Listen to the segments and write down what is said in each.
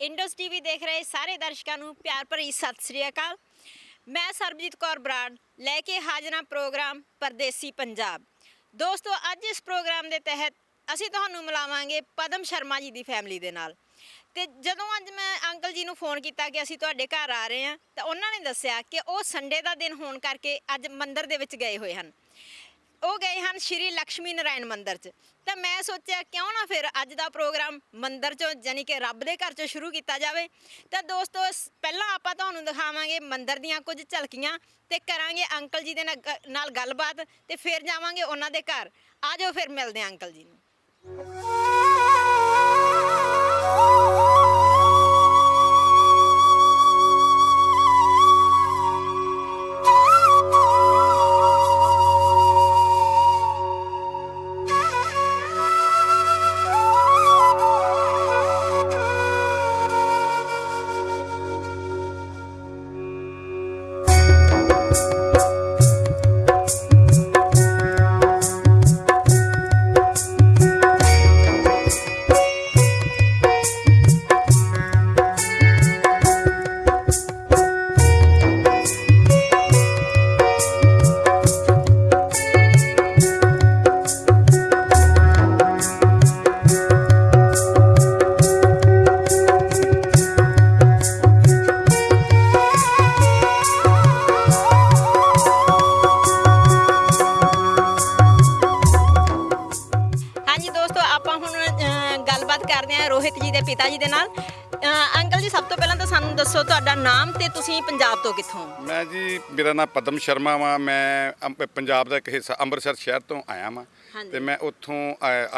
ਇੰਡੋਸ TV ਦੇਖ ਰਹੇ ਸਾਰੇ ਦਰਸ਼ਕਾਂ ਨੂੰ ਪਿਆਰ ਭਰੀ ਸਤਿ ਸ੍ਰੀ ਅਕਾਲ। ਮੈਂ ਸਰਬਜੀਤ ਕੌਰ ਬਰਾੜ ਲੈ ਕੇ ਹਾਜ਼ਰ ਹਾਂ ਪ੍ਰੋਗਰਾਮ ਪਰਦੇਸੀ ਪੰਜਾਬ। ਦੋਸਤੋ, ਅੱਜ ਇਸ ਪ੍ਰੋਗਰਾਮ ਦੇ ਤਹਿਤ ਅਸੀਂ ਤੁਹਾਨੂੰ ਮਿਲਾਵਾਂਗੇ ਪਦਮ ਸ਼ਰਮਾ ਜੀ ਦੀ ਫੈਮਿਲੀ ਦੇ ਨਾਲ। ਤੇ ਜਦੋਂ ਅੱਜ ਮੈਂ ਅੰਕਲ ਜੀ ਨੂੰ ਫੋਨ ਕੀਤਾ ਕਿ ਅਸੀਂ ਤੁਹਾਡੇ ਘਰ ਆ ਰਹੇ ਹਾਂ, ਤਾਂ ਉਹਨਾਂ ਨੇ ਦੱਸਿਆ ਕਿ ਉਹ ਸੰਡੇ ਦਾ ਦਿਨ ਹੋਣ ਕਰਕੇ ਅੱਜ ਮੰਦਿਰ ਦੇ ਵਿੱਚ ਗਏ ਹੋਏ ਹਨ। ਉਹ ਗਏ ਹਨ ਸ਼੍ਰੀ ਲక్ష్ਮੀ ਨਾਰਾਇਣ ਮੰਦਿਰ 'ਚ। ਤਾਂ ਮੈਂ ਸੋਚਿਆ ਕਿਉਂ ਨਾ ਫਿਰ ਅੱਜ ਦਾ ਪ੍ਰੋਗਰਾਮ ਮੰਦਿਰ 'ਚੋਂ ਯਾਨੀ ਕਿ ਰੱਬ ਦੇ ਘਰ 'ਚੋਂ ਸ਼ੁਰੂ ਕੀਤਾ ਜਾਵੇ। ਤਾਂ ਦੋਸਤੋ, ਪਹਿਲਾਂ ਆਪਾਂ ਤੁਹਾਨੂੰ ਦਿਖਾਵਾਂਗੇ ਮੰਦਿਰ ਦੀਆਂ ਕੁਝ ਝਲਕੀਆਂ ਤੇ ਕਰਾਂਗੇ ਅੰਕਲ ਜੀ ਦੇ ਨਾਲ ਗੱਲਬਾਤ, ਤੇ ਫਿਰ ਜਾਵਾਂਗੇ ਉਹਨਾਂ ਦੇ ਘਰ। ਆ ਜਾਓ ਫਿਰ ਮਿਲਦੇ ਹਾਂ ਅੰਕਲ ਜੀ ਨੂੰ। ਹਾਂਜੀ ਦੋਸਤੋ, ਆਪਾਂ ਹੁਣ ਗੱਲਬਾਤ ਕਰਦੇ ਹਾਂ ਰੋਹਿਤ ਜੀ ਦੇ ਪਿਤਾ ਜੀ ਦੇ ਨਾਲ। ਅੰਕਲ ਜੀ, ਸਭ ਤੋਂ ਪਹਿਲਾਂ ਤਾਂ ਸਾਨੂੰ ਦੱਸੋ ਤੁਹਾਡਾ ਨਾਮ ਤੇ ਤੁਸੀਂ ਪੰਜਾਬ ਤੋਂ ਕਿੱਥੋਂ? ਮੈਂ ਜੀ, ਮੇਰਾ ਨਾਮ ਪਦਮ ਸ਼ਰਮਾ ਵਾ। ਮੈਂ ਪੰਜਾਬ ਦਾ ਇੱਕ ਹਿੱਸਾ ਅੰਮ੍ਰਿਤਸਰ ਸ਼ਹਿਰ ਤੋਂ ਆਇਆ ਵਾਂ। ਤੇ ਮੈਂ ਉੱਥੋਂ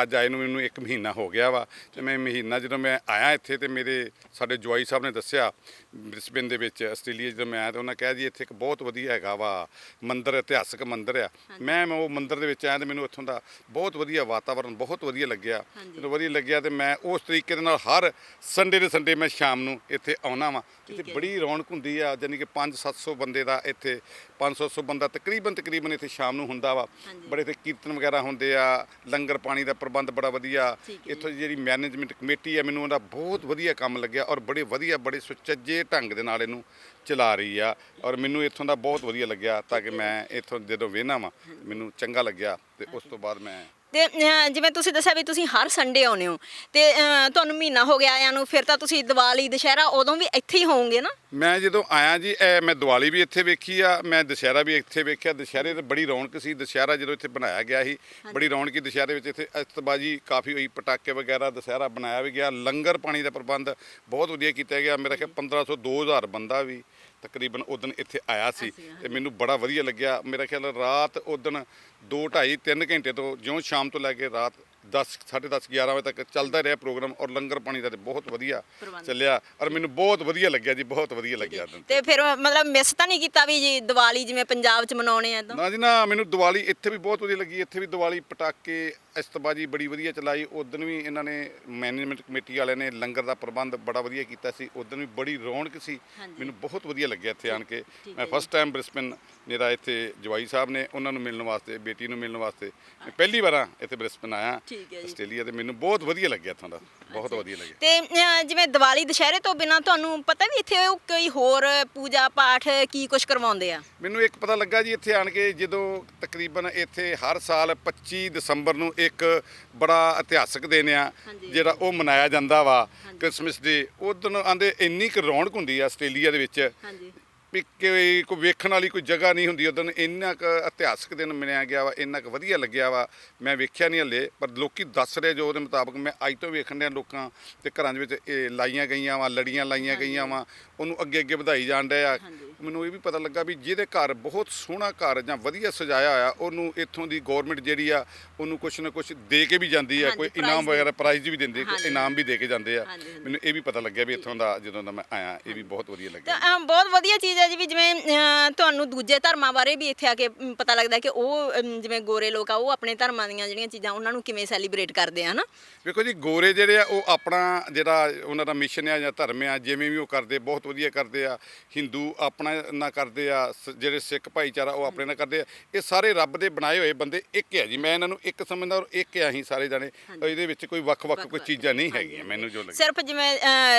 ਅੱਜ ਆਏ ਨੂੰ ਮੈਨੂੰ 1 ਮਹੀਨਾ ਹੋ ਗਿਆ ਵਾ। ਤੇ ਮੈਂ ਮਹੀਨਾ ਜਦੋਂ ਮੈਂ ਆਇਆ ਇੱਥੇ, ਤੇ ਸਾਡੇ ਜਵਾਈ ਸਾਹਿਬ ਨੇ ਦੱਸਿਆ ਬ੍ਰਿਸਬੇਨ ਦੇ ਵਿੱਚ ਆਸਟ੍ਰੇਲੀਆ ਜਦੋਂ ਮੈਂ ਆਇਆ, ਤਾਂ ਉਹਨਾਂ ਕਿਹਾ ਜੀ ਇੱਥੇ ਇੱਕ ਬਹੁਤ ਵਧੀਆ ਹੈਗਾ ਵਾ ਮੰਦਿਰ, ਇਤਿਹਾਸਕ ਮੰਦਿਰ ਆ। ਮੈਂ ਉਹ ਮੰਦਿਰ ਦੇ ਵਿੱਚ ਆਇਆ ਤੇ ਮੈਨੂੰ ਉੱਥੋਂ ਦਾ ਬਹੁਤ ਵਧੀਆ ਵਾਤਾਵਰਨ ਬਹੁਤ ਵਧੀਆ ਲੱਗਿਆ। ਜਦੋਂ ਵਧੀਆ ਲੱਗਿਆ ਤੇ ਮੈਂ ਉਸ ਤਰੀਕੇ ਦੇ ਨਾਲ ਹਰ ਸੰਡੇ ਦੇ ਸੰਡੇ ਮੈਂ ਸ਼ਾਮ ਨੂੰ ਇੱਥੇ ਆਉਣਾ ਵਾਂ। ਇੱਥੇ ਬੜੀ ਰੌਣਕ ਹੁੰਦੀ ਆ, ਯਾਨੀ ਕਿ 500-700 ਬੰਦੇ ਦਾ ਇੱਥੇ 500 ਬੰਦਾ ਤਕਰੀਬਨ ਇੱਥੇ ਸ਼ਾਮ ਨੂੰ ਹੁੰਦਾ ਵਾ। ਬੜੇ ਇੱਥੇ ਕੀਰਤਨ ਵਗੈਰਾ ਹੁੰਦੇ ਆ, ਲੰਗਰ ਪਾਣੀ ਦਾ ਪ੍ਰਬੰਧ ਬੜਾ ਵਧੀਆ। ਇੱਥੋਂ ਦੀ ਜਿਹੜੀ ਮੈਨੇਜਮੈਂਟ ਕਮੇਟੀ ਆ, ਮੈਨੂੰ ਉਹਦਾ ਬਹੁਤ ਵਧੀਆ ਕੰਮ ਲੱਗਿਆ ਔਰ ਬੜੇ ਸੁਚੱਜੇ ਢੰਗ ਦੇ ਨਾਲ ਇਹਨੂੰ ਚਲਾ ਰਹੀ ਆ। ਔਰ ਮੈਨੂੰ ਇੱਥੋਂ ਦਾ ਬਹੁਤ ਵਧੀਆ ਲੱਗਿਆ, ਤਾਂ ਕਿ ਮੈਂ ਇੱਥੋਂ ਜਦੋਂ ਵੇਖਣਾ ਵਾ ਮੈਨੂੰ ਚੰਗਾ ਲੱਗਿਆ। ਤੇ ਉਸ ਤੋਂ ਬਾਅਦ ਮੈਂ ਤੇ ਜਿਵੇਂ ਤੁਸੀਂ ਦੱਸਿਆ ਵੀ ਤੁਸੀਂ ਹਰ ਸੰਡੇ ਆਉਂਦੇ ਹੋ, ਤੇ ਤੁਹਾਨੂੰ ਮਹੀਨਾ ਹੋ ਗਿਆ ਆਇਆਂ ਨੂੰ, ਫਿਰ ਤਾਂ ਤੁਸੀਂ ਦੀਵਾਲੀ ਦੁਸ਼ਹਿਰਾ ਉਦੋਂ ਵੀ ਇੱਥੇ ਹੀ ਹੋਵੋਗੇ ਨਾ? ਮੈਂ ਜਦੋਂ ਆਇਆ ਜੀ, ਮੈਂ ਦੀਵਾਲੀ ਵੀ ਇੱਥੇ ਵੇਖੀ ਆ, ਮੈਂ ਦੁਸ਼ਹਿਰਾ ਵੀ ਇੱਥੇ ਵੇਖਿਆ। ਦੁਸ਼ਹਿਰੇ ਤੇ ਬੜੀ ਰੌਣਕ ਸੀ। ਦੁਸ਼ਹਿਰਾ ਜਦੋਂ ਇੱਥੇ ਬਣਾਇਆ ਗਿਆ ਸੀ, ਬੜੀ ਰੌਣਕ ਸੀ ਦੁਸ਼ਹਿਰੇ ਵਿੱਚ। ਇੱਥੇ ਅਸਤਬਾਜੀ ਕਾਫੀ ਹੋਈ, ਪਟਾਕੇ ਵਗੈਰਾ, ਦੁਸ਼ਹਿਰਾ ਬਣਾਇਆ ਵੀ ਗਿਆ। ਲੰਗਰ ਪਾਣੀ ਦਾ ਪ੍ਰਬੰਧ ਬਹੁਤ ਵਧੀਆ ਕੀਤਾ ਗਿਆ। ਮੇਰਾ ਖਿਆਲ 1500-2000 ਬੰਦਾ ਵੀ ਤਕਰੀਬਨ ਉਦਣ ਇੱਥੇ ਆਇਆ ਸੀ। ਤੇ ਮੈਨੂੰ ਬੜਾ ਵਧੀਆ ਲੱਗਿਆ। ਮੇਰਾ ਖਿਆਲ ਰਾਤ ਉਦਣ 2-2.5-3 ਘੰਟੇ ਤੋਂ ਜਿਉਂ ਸ਼ਾਮ ਤੋਂ ਲੈ ਕੇ ਰਾਤ 10-10:30-11 ਵਜੇ ਤੱਕ ਚੱਲਦਾ ਰਿਹਾ ਪ੍ਰੋਗਰਾਮ। ਔਰ ਲੰਗਰ ਪਾਣੀ ਦਾ ਤੇ ਬਹੁਤ ਵਧੀਆ ਚੱਲਿਆ ਔਰ ਮੈਨੂੰ ਬਹੁਤ ਵਧੀਆ ਲੱਗਿਆ ਜੀ, ਬਹੁਤ ਵਧੀਆ ਲੱਗਿਆ। ਤੇ ਫਿਰ ਮਤਲਬ ਮਿਸ ਤਾਂ ਨਹੀਂ ਕੀਤਾ ਵੀ ਜੀ ਦੀਵਾਲੀ ਜਿਵੇਂ ਪੰਜਾਬ 'ਚ ਮਨਾਉਣੇ ਆ? ਤਾਂ ਨਾ ਜੀ ਨਾ, ਮੈਨੂੰ ਦੀਵਾਲੀ ਇੱਥੇ ਵੀ ਬਹੁਤ ਵਧੀਆ ਲੱਗੀ। ਇੱਥੇ ਵੀ ਦੀਵਾਲੀ ਪਟਾਕੇ ਅਸਤਬਾਜੀ ਬੜੀ ਵਧੀਆ ਚਲਾਈ। ਉਦਣ ਵੀ ਇਹਨਾਂ ਨੇ ਮੈਨੇਜਮੈਂਟ ਕਮੇਟੀ ਵਾਲਿਆਂ ਨੇ ਲੰਗਰ ਦਾ ਪ੍ਰਬੰਧ ਬੜਾ ਵਧੀਆ ਕੀਤਾ ਸੀ। ਉਦਣ ਵੀ ਬੜੀ ਰੌਣਕ ਸੀ। ਮੈਨੂੰ ਬਹੁਤ ਵਧੀਆ ਲੱਗਿਆ ਇੱਥੇ ਆਣ ਕੇ। ਮੈਂ ਫਸਟ ਟਾਈਮ ਬ੍ਰਿਸਬੇਨ, ਮੇਰਾ ਇੱਥੇ ਜਵਾਈ ਸਾਹਿਬ ਨੇ ਉਹਨਾਂ ਨੂੰ ਮਿਲਣ ਵਾਸਤੇ, ਬੇਟੀ ਨੂੰ ਮਿਲਣ ਵਾਸਤੇ ਮੈਂ ਪਹਿਲੀ ਵਾਰ ਇੱਥੇ ਬ੍ਰਿਸਬੇਨ ਆਇਆ ਆਸਟ੍ਰੇਲੀਆ। ਤੇ ਮੈਨੂੰ ਬਹੁਤ ਵਧੀਆ ਲੱਗਿਆ ਇੱਥੋਂ ਦਾ, ਬਹੁਤ ਵਧੀਆ ਲੱਗਿਆ। ਤੇ ਜਿਵੇਂ ਦੀਵਾਲੀ ਦੁਸ਼ਹਿਰੇ ਤੋਂ ਬਿਨਾਂ ਤੁਹਾਨੂੰ ਪਤਾ ਵੀ ਇੱਥੇ ਕੋਈ ਹੋਰ ਪੂਜਾ ਪਾਠ ਕੀ ਕੁਝ ਕਰਵਾਉਂਦੇ ਆ? ਮੈਨੂੰ ਇੱਕ ਪਤਾ ਲੱਗਾ ਜੀ ਇੱਥੇ ਆਣ ਕੇ, ਜਦੋਂ ਤਕਰੀਬਨ ਇੱਥੇ ਹਰ ਸਾਲ 25 ਦਸੰਬਰ ਨੂੰ ਇੱਕ ਬੜਾ ਇਤਿਹਾਸਕ ਦਿਨ ਆ ਜਿਹੜਾ ਉਹ ਮਨਾਇਆ ਜਾਂਦਾ ਵਾ, ਕ੍ਰਿਸਮਸ ਡੇ। ਉਦੋਂ ਆਂਦੇ ਇੰਨੀ ਕੁ ਰੌਣਕ ਹੁੰਦੀ ਆ ਆਸਟ੍ਰੇਲੀਆ ਦੇ ਵਿੱਚ ਵੀ ਕੋਈ ਵੇਖਣ ਵਾਲੀ ਕੋਈ ਜਗ੍ਹਾ ਨਹੀਂ ਹੁੰਦੀ। ਉਦੋਂ ਇੰਨਾ ਕੁ ਇਤਿਹਾਸਕ ਦਿਨ ਮੰਨਿਆ ਗਿਆ ਵਾ, ਇੰਨਾ ਕੁ ਵਧੀਆ ਲੱਗਿਆ ਵਾ। ਮੈਂ ਵੇਖਿਆ ਨਹੀਂ ਹਲੇ, ਪਰ ਲੋਕੀ ਦੱਸ ਰਹੇ ਜੋ ਉਹਦੇ ਮੁਤਾਬਕ ਮੈਂ ਅੱਜ ਤੋਂ ਵੇਖਣ ਡਿਆ ਲੋਕਾਂ ਦੇ ਘਰਾਂ ਦੇ ਵਿੱਚ ਇਹ ਲਾਈਆਂ ਗਈਆਂ ਵਾ, ਲੜੀਆਂ ਲਾਈਆਂ ਗਈਆਂ ਵਾ, ਉਹਨੂੰ ਅੱਗੇ ਵਧਾਈ ਜਾਣ ਡਿਆ। ਮੈਨੂੰ ਇਹ ਵੀ ਪਤਾ ਲੱਗਾ ਵੀ ਜਿਹਦੇ ਘਰ ਬਹੁਤ ਸੋਹਣਾ ਘਰ ਜਾਂ ਵਧੀਆ ਸਜਾਇਆ ਹੋਇਆ, ਉਹਨੂੰ ਇੱਥੋਂ ਦੀ ਗੌਰਮੈਂਟ ਜਿਹੜੀ ਆ ਉਹਨੂੰ ਕੁਛ ਨਾ ਕੁਛ ਦੇ ਕੇ ਵੀ ਜਾਂਦੀ ਆ। ਕੋਈ ਇਨਾਮ ਵਗੈਰਾ ਪ੍ਰਾਈਜ਼ ਵੀ ਦਿੰਦੇ, ਕੋਈ ਇਨਾਮ ਵੀ ਦੇ ਕੇ ਜਾਂਦੇ ਆ। ਮੈਨੂੰ ਇਹ ਵੀ ਪਤਾ ਲੱਗਿਆ ਵੀ ਇੱਥੋਂ ਦਾ ਜਦੋਂ ਦਾ ਮੈਂ ਆਇਆ, ਇਹ ਵੀ ਬਹੁਤ ਵਧੀਆ ਲੱਗਿਆ। ਤਾਂ ਬਹੁਤ ਵਧੀਆ ਚੀਜ਼ ਹੈ ਜੀ। ਵੀ ਜਿਵੇਂ ਤੁਹਾਨੂੰ ਦੂਜੇ ਧਰਮਾਂ ਬਾਰੇ ਵੀ ਇੱਥੇ ਆ ਕੇ ਪਤਾ ਲੱਗਦਾ ਕਿ ਉਹ ਜਿਵੇਂ ਗੋਰੇ ਲੋਕ ਆ, ਉਹ ਆਪਣੇ ਧਰਮਾਂ ਦੀਆਂ ਜਿਹੜੀਆਂ ਚੀਜ਼ਾਂ ਉਹਨਾਂ ਨੂੰ ਕਿਵੇਂ ਸੈਲੀਬ੍ਰੇਟ ਕਰਦੇ ਆ ਨਾ। ਵੇਖੋ ਜੀ, ਗੋਰੇ ਜਿਹੜੇ ਆ ਉਹ ਆਪਣਾ ਜਿਹੜਾ ਉਹਨਾਂ ਦਾ ਮਿਸ਼ਨ ਆ ਜਾਂ ਧਰਮ ਆ, ਜਿਵੇਂ ਵੀ ਉਹ ਕਰਦੇ ਬਹੁਤ ਵਧੀਆ ਕਰਦੇ ਆ। ਹਿੰਦੂ ਆਪਣਾ ਆਪਣਾ ਨਾਲ ਕਰਦੇ ਆ, ਜਿਹੜੇ ਸਿੱਖ ਭਾਈਚਾਰਾ ਉਹ ਆਪਣੇ ਨਾਲ ਕਰਦੇ ਆ। ਇਹ ਸਾਰੇ ਰੱਬ ਦੇ ਬਣਾਏ ਹੋਏ ਬੰਦੇ ਇੱਕ ਆ ਜੀ। ਮੈਂ ਇਹਨਾਂ ਨੂੰ ਇੱਕ ਸਮਝਦਾ ਔਰ ਇੱਕ ਆ ਅਸੀਂ ਸਾਰੇ ਜਾਣੇ। ਇਹਦੇ ਵਿੱਚ ਕੋਈ ਵੱਖ-ਵੱਖ ਕੋਈ ਚੀਜ਼ਾਂ ਨਹੀਂ ਹੈਗੀਆਂ ਮੈਨੂੰ ਜੋ ਲੱਗਦਾ। ਸਿਰਫ ਜਿਵੇਂ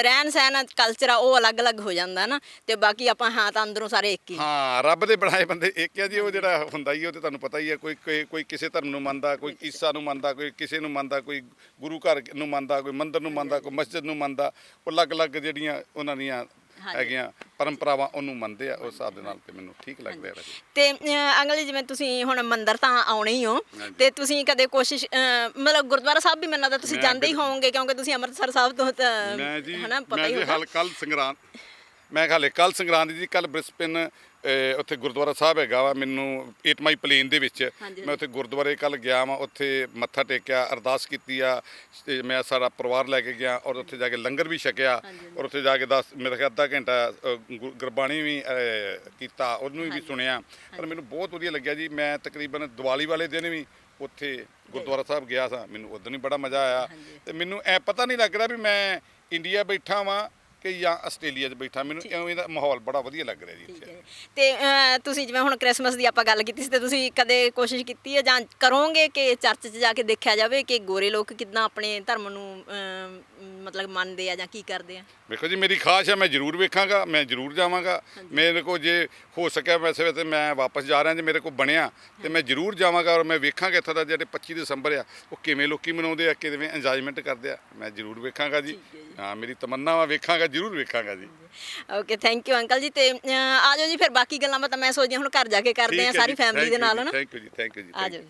ਰਹਿਣ ਸਹਿਣ ਕਲਚਰ ਆ ਉਹ ਅਲੱਗ-ਅਲੱਗ ਹੋ ਜਾਂਦਾ ਨਾ, ਤੇ ਬਾਕੀ ਆਪਾਂ ਹਾਂ ਤਾਂ ਅੰਦਰੋਂ ਸਾਰੇ ਇੱਕ ਹੀ। ਹਾਂ, ਰੱਬ ਦੇ ਬਣਾਏ ਬੰਦੇ ਇੱਕ ਆ ਜੀ। ਉਹ ਜਿਹੜਾ ਹੁੰਦਾ ਹੀ ਉਹ ਤੇ ਤੁਹਾਨੂੰ ਪਤਾ ਹੀ ਹੈ। ਕੋਈ ਕਿਸੇ ਧਰਮ ਨੂੰ ਮੰਨਦਾ, ਕੋਈ ਈਸਾ ਨੂੰ ਮੰਨਦਾ, ਕੋਈ ਕਿਸੇ ਨੂੰ ਮੰਨਦਾ, ਕੋਈ ਗੁਰੂ ਘਰ ਨੂੰ ਮੰਨਦਾ, ਕੋਈ ਮੰਦਿਰ ਨੂੰ ਮੰਨਦਾ, ਕੋਈ ਮਸਜਿਦ ਨੂੰ ਮੰਨਦਾ। ਉਹ ਅਲੱਗ-ਅਲੱਗ ਜਿਹੜੀਆਂ ਉਹਨਾਂ ਦੀਆਂ ਹੈਗੀਆਂ ਪਰੰਪਰਾਵਾਂ ਉਹਨੂੰ ਮੰਨਦੇ ਆ। ਉਸ ਹਿਸਾਬ ਦੇ ਨਾਲ ਤੇ ਮੈਨੂੰ ਠੀਕ ਲੱਗਦਾ ਹੈ। ਤੇ ਅੰਕਲ ਜੀ, ਜਿਵੇਂ ਤੁਸੀਂ ਹੁਣ ਮੰਦਿਰ ਤਾਂ ਆਉਣੇ ਹੀ ਹੋ, ਤੇ ਤੁਸੀਂ ਕਦੇ ਕੋਸ਼ਿਸ਼ ਮਤਲਬ ਗੁਰਦੁਆਰਾ ਸਾਹਿਬ ਵੀ ਮੈਨੂੰ ਲੱਗਦਾ ਤੁਸੀਂ ਜਾਂਦੇ ਹੀ ਹੋਵੋਗੇ, ਕਿਉਂਕਿ ਤੁਸੀਂ ਅੰਮ੍ਰਿਤਸਰ ਸਾਹਿਬ ਤੋਂ ਹਨਾ ਪਤਾ ਹੀ ਹੋਣਾ। ਮੈਂ ਕੱਲ ਸੰਗਰਾਂਦ ਦੀ ਕੱਲ ਬ੍ਰਿਸਬੇਨ ਉੱਥੇ ਗੁਰਦੁਆਰਾ ਸਾਹਿਬ ਹੈਗਾ ਵਾ। ਮੈਨੂੰ 8 ਮਾਈ ਪਲੇਨ ਦੇ ਵਿੱਚ ਮੈਂ ਉੱਥੇ ਗੁਰਦੁਆਰੇ ਕੱਲ ਗਿਆ ਵਾਂ। ਉੱਥੇ ਮੱਥਾ ਟੇਕਿਆ, ਅਰਦਾਸ ਕੀਤੀ ਆ। ਤੇ ਮੈਂ ਸਾਰਾ ਪਰਿਵਾਰ ਲੈ ਕੇ ਗਿਆ ਔਰ ਉੱਥੇ ਜਾ ਕੇ ਲੰਗਰ ਵੀ ਛਕਿਆ ਔਰ ਉੱਥੇ ਜਾ ਕੇ ਮੇਰੇ ਖਿਆਲ ਅੱਧਾ ਘੰਟਾ ਗੁਰਬਾਣੀ ਵੀ ਕੀਤਾ, ਉਹਨੂੰ ਵੀ ਸੁਣਿਆ। ਪਰ ਮੈਨੂੰ ਬਹੁਤ ਵਧੀਆ ਲੱਗਿਆ ਜੀ। ਮੈਂ ਤਕਰੀਬਨ ਦੀਵਾਲੀ ਵਾਲੇ ਦਿਨ ਵੀ ਉੱਥੇ ਗੁਰਦੁਆਰਾ ਸਾਹਿਬ ਗਿਆ ਸਾਂ। ਮੈਨੂੰ ਉਦੋਂ ਹੀ ਬੜਾ ਮਜ਼ਾ ਆਇਆ। ਤੇ ਮੈਨੂੰ ਐ ਪਤਾ ਨਹੀਂ ਲੱਗ ਰਿਹਾ ਵੀ ਮੈਂ ਇੰਡੀਆ ਬੈਠਾ ਵਾਂ ਕਿ ਜਾਂ ਆਸਟ੍ਰੇਲੀਆ 'ਚ ਬੈਠਾ। ਮੈਨੂੰ ਇਵੇਂ ਦਾ ਮਾਹੌਲ ਬੜਾ ਵਧੀਆ ਲੱਗ ਰਿਹਾ ਜੀ ਇੱਥੇ। ਤੇ ਤੁਸੀਂ ਜਿਵੇਂ ਹੁਣ ਕ੍ਰਿਸਮਸ ਦੀ ਆਪਾਂ ਗੱਲ ਕੀਤੀ ਸੀ, ਤੇ ਤੁਸੀਂ ਕਦੇ ਕੋਸ਼ਿਸ਼ ਕੀਤੀ ਹੈ ਜਾਂ ਕਰੋਗੇ ਕਿ ਚਰਚ 'ਚ ਜਾ ਕੇ ਦੇਖਿਆ ਜਾਵੇ ਕਿ ਗੋਰੇ ਲੋਕ ਕਿੱਦਾਂ ਆਪਣੇ ਧਰਮ ਨੂੰ ਮਤਲਬ ਮੰਨਦੇ ਆ ਜਾਂ ਕੀ ਕਰਦੇ ਆ? ਵੇਖੋ ਜੀ, ਮੇਰੀ ਖਾਸ਼ ਹੈ, ਮੈਂ ਜ਼ਰੂਰ ਵੇਖਾਂਗਾ, ਮੈਂ ਜ਼ਰੂਰ ਜਾਵਾਂਗਾ। ਮੇਰੇ ਕੋਲ ਜੇ ਹੋ ਸਕਿਆ ਵੈਸੇ ਤੇ ਮੈਂ ਵਾਪਸ ਜਾ ਰਿਹਾ, ਜੇ ਮੇਰੇ ਕੋਲ ਬਣਿਆ ਤੇ ਮੈਂ ਜ਼ਰੂਰ ਜਾਵਾਂਗਾ ਔਰ ਮੈਂ ਵੇਖਾਂਗਾ ਇੱਥੋਂ ਦਾ ਜਿਹੜੇ 25 ਦਸੰਬਰ ਆ ਉਹ ਕਿਵੇਂ ਲੋਕੀ ਮਨਾਉਂਦੇ ਆ, ਕਿਵੇਂ ਇੰਜੋਇਮੈਂਟ ਕਰਦੇ ਆ। ਮੈਂ ਜ਼ਰੂਰ ਵੇਖਾਂਗਾ ਜੀ। ਹਾਂ, ਮੇਰੀ ਤਮੰਨਾ ਵਾ, ਵੇਖਾਂਗਾ, ਜ਼ਰੂਰ ਵੇਖਾਂਗਾ ਜੀ। ਓਕੇ, ਥੈਂਕ ਯੂ ਅੰਕਲ ਜੀ। ਤੇ ਆ ਜਾਓ ਜੀ, ਫਿਰ ਬਾਕੀ ਗੱਲਾਂ ਬਾਤਾਂ ਮੈਂ ਸੋਚਦੀ ਹੁਣ ਘਰ ਜਾ ਕੇ ਕਰਦੇ ਆ ਸਾਰੀ ਫੈਮਿਲੀ ਦੇ ਨਾਲ, ਹਨਾ? ਥੈਂਕ ਯੂ ਜੀ, ਥੈਂਕ ਯੂ ਜੀ। ਆ ਜਾਓ ਜੀ।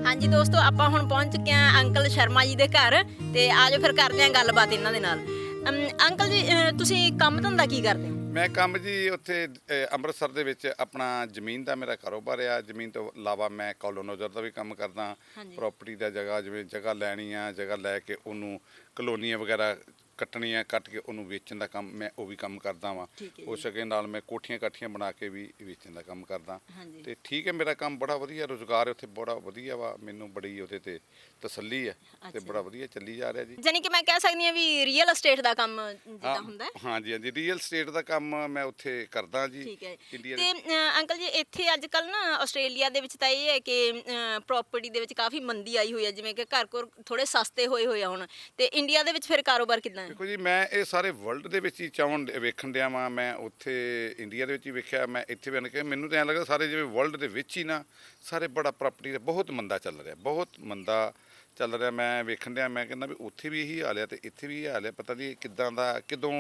ਹਾਂਜੀ ਦੋਸਤੋ, ਆਪਾਂ ਹੁਣ ਪਹੁੰਚ ਚੁੱਕੇ ਹਾਂ ਅੰਕਲ ਸ਼ਰਮਾ ਜੀ ਦੇ ਘਰ, ਤੇ ਆਜੋ ਫਿਰ ਕਰਦੇ ਹਾਂ ਗੱਲਬਾਤ ਇਹਨਾਂ ਦੇ ਨਾਲ। ਅੰਕਲ ਜੀ, ਤੁਸੀਂ ਕੰਮ ਧੰਦਾ ਕੀ ਕਰਦੇ ਹੋ? ਮੈਂ ਕੰਮ ਜੀ ਉੱਥੇ ਅੰਮ੍ਰਿਤਸਰ ਦੇ ਵਿੱਚ ਆਪਣਾ ਜ਼ਮੀਨ ਦਾ ਮੇਰਾ ਕਾਰੋਬਾਰ ਆ। ਜ਼ਮੀਨ ਤੋਂ ਇਲਾਵਾ ਮੈਂ ਕਲੋਨੋਜਰ ਦਾ ਵੀ ਕੰਮ ਕਰਦਾ। ਪ੍ਰਾਪਰਟੀ ਦਾ ਜਗ੍ਹਾ, ਜਿਵੇਂ ਜਗ੍ਹਾ ਲੈਣੀ ਆ, ਜਗ੍ਹਾ ਲੈ ਕੇ ਉਹਨੂੰ ਕਲੋਨੀਆਂ ਵਗੈਰਾ ਕੱਟਣੀਆਂ, ਕੱਟ ਕੇ ਉਹਨੂੰ ਵੇਚਣ ਦਾ ਕੰਮ ਮੈਂ ਉਹ ਵੀ ਕੰਮ ਕਰਦਾ ਵਾਂ। ਉਸ ਜਗ੍ਹਾ ਨਾਲ ਮੈਂ ਕੋਠੀਆਂ ਕਾਠੀਆਂ ਬਣਾ ਕੇ ਵੀ ਵੇਚਣ ਦਾ ਕੰਮ ਕਰਦਾ। ਤੇ ਠੀਕ ਹੈ, ਮੇਰਾ ਕੰਮ ਬੜਾ ਵਧੀਆ, ਰੁਜ਼ਗਾਰ ਉੱਥੇ ਬੜਾ ਵਧੀਆ ਵਾ। ਮੈਨੂੰ ਬੜੀ ਉਹਦੇ ਤੇ ਤਸੱਲੀ ਹੈ ਤੇ ਬੜਾ ਵਧੀਆ ਚੱਲੀ ਜਾ ਰਿਹਾ ਜੀ। ਜਾਨੀ ਕਿ ਮੈਂ ਕਹਿ ਸਕਦੀ ਹਾਂ ਵੀ ਰੀਅਲ ਏਸਟੇਟ ਦਾ ਕੰਮ ਜਿੱਦਾਂ ਹੁੰਦਾ ਹੈ। ਹਾਂਜੀ ਹਾਂਜੀ, ਰੀਅਲ ਏਸਟੇਟ ਦਾ ਕੰਮ ਮੈਂ ਉੱਥੇ ਕਰਦਾ ਜੀ। ਠੀਕ ਹੈ। ਇੰਡੀਆ ਤੇ ਅੰਕਲ ਜੀ, ਇੱਥੇ ਅੱਜ ਕੱਲ ਨਾ ਆਸਟ੍ਰੇਲੀਆ ਦੇ ਵਿੱਚ ਤਾਂ ਇਹ ਹੈ ਕਿ ਪ੍ਰਾਪਰਟੀ ਦੇ ਵਿੱਚ ਕਾਫੀ ਮੰਦੀ ਆਈ ਹੋਈ ਹੈ, ਜਿਵੇਂ ਕਿ ਘਰ ਘਰ ਥੋੜੇ ਸਸਤੇ ਹੋਏ ਆ ਹੁਣ, ਤੇ ਇੰਡੀਆ ਦੇ ਵਿੱਚ ਫਿਰ ਕਾਰੋਬਾਰ ਕਿੱਦਾਂ ਹੈ? ਦੇਖੋ ਜੀ, ਮੈਂ ਇਹ ਸਾਰੇ ਵਰਲਡ ਦੇ ਵਿੱਚ ਹੀ ਵੇਖਣ ਡਿਆ ਵਾਂ। ਮੈਂ ਉੱਥੇ ਇੰਡੀਆ ਦੇ ਵਿੱਚ ਹੀ ਵੇਖਿਆ, ਮੈਂ ਇੱਥੇ ਵੀ ਕਿ ਮੈਨੂੰ ਤਾਂ ਐਂ ਲੱਗਦਾ ਸਾਰੇ ਜਿਵੇਂ ਵਰਲਡ ਦੇ ਵਿੱਚ ਹੀ ਨਾ ਸਾਰੇ ਬੜਾ ਪ੍ਰਾਪਰਟੀ ਦਾ ਬਹੁਤ ਮੰਦਾ ਚੱਲ ਰਿਹਾ, ਬਹੁਤ ਮੰਦਾ ਚੱਲ ਰਿਹਾ। ਮੈਂ ਵੇਖਣ ਡਿਆ, ਮੈਂ ਕਹਿੰਦਾ ਵੀ ਉੱਥੇ ਵੀ ਇਹੀ ਹਾਲ ਆ ਤੇ ਇੱਥੇ ਵੀ ਇਹ ਹਾਲ ਆ। ਪਤਾ ਨਹੀਂ ਕਿੱਦਾਂ ਦਾ, ਕਦੋਂ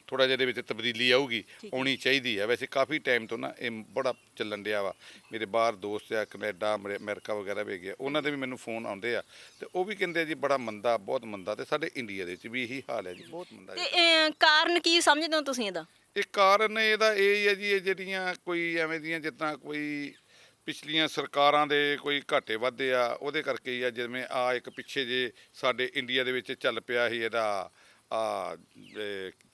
ਥੋੜ੍ਹਾ ਜਿਹਾ ਇਹਦੇ ਵਿੱਚ ਤਬਦੀਲੀ ਆਊਗੀ, ਆਉਣੀ ਚਾਹੀਦੀ ਹੈ। ਵੈਸੇ ਕਾਫੀ ਟਾਈਮ ਤੋਂ ਨਾ ਇਹ ਬੜਾ ਚੱਲਣ ਡਿਆ ਵਾ। ਮੇਰੇ ਬਾਹਰ ਦੋਸਤ ਆ, ਕੈਨੇਡਾ, ਅਮਰੀਕਾ ਵਗੈਰਾ ਵੀ ਹੈਗੇ, ਉਹਨਾਂ ਦੇ ਵੀ ਮੈਨੂੰ ਫੋਨ ਆਉਂਦੇ ਆ ਤੇ ਉਹ ਵੀ ਕਹਿੰਦੇ ਜੀ ਬੜਾ ਮੰਦਾ, ਬਹੁਤ ਮੰਦਾ। ਤੇ ਸਾਡੇ ਇੰਡੀਆ ਦੇ ਵਿੱਚ ਵੀ ਇਹੀ ਹਾਲ ਹੈ ਜੀ, ਬਹੁਤ ਮੰਦਾ। ਤੇ ਕਾਰਨ ਕੀ ਸਮਝਦੇ ਹੋ ਤੁਸੀਂ ਇਹਦਾ? ਇਹ ਕਾਰਨ ਇਹਦਾ ਇਹ ਹੀ ਹੈ ਜੀ, ਇਹ ਜਿਹੜੀਆਂ ਕੋਈ ਐਵੇਂ ਦੀਆਂ ਜਿੱਦਾਂ ਕੋਈ ਪਿਛਲੀਆਂ ਸਰਕਾਰਾਂ ਦੇ ਕੋਈ ਘਾਟੇ ਵਾਧੇ ਆ, ਉਹਦੇ ਕਰਕੇ ਹੀ ਆ। ਜਿਵੇਂ ਆ ਇੱਕ ਪਿੱਛੇ ਜੇ ਸਾਡੇ ਇੰਡੀਆ ਦੇ ਵਿੱਚ ਚੱਲ ਪਿਆ ਸੀ ਇਹਦਾ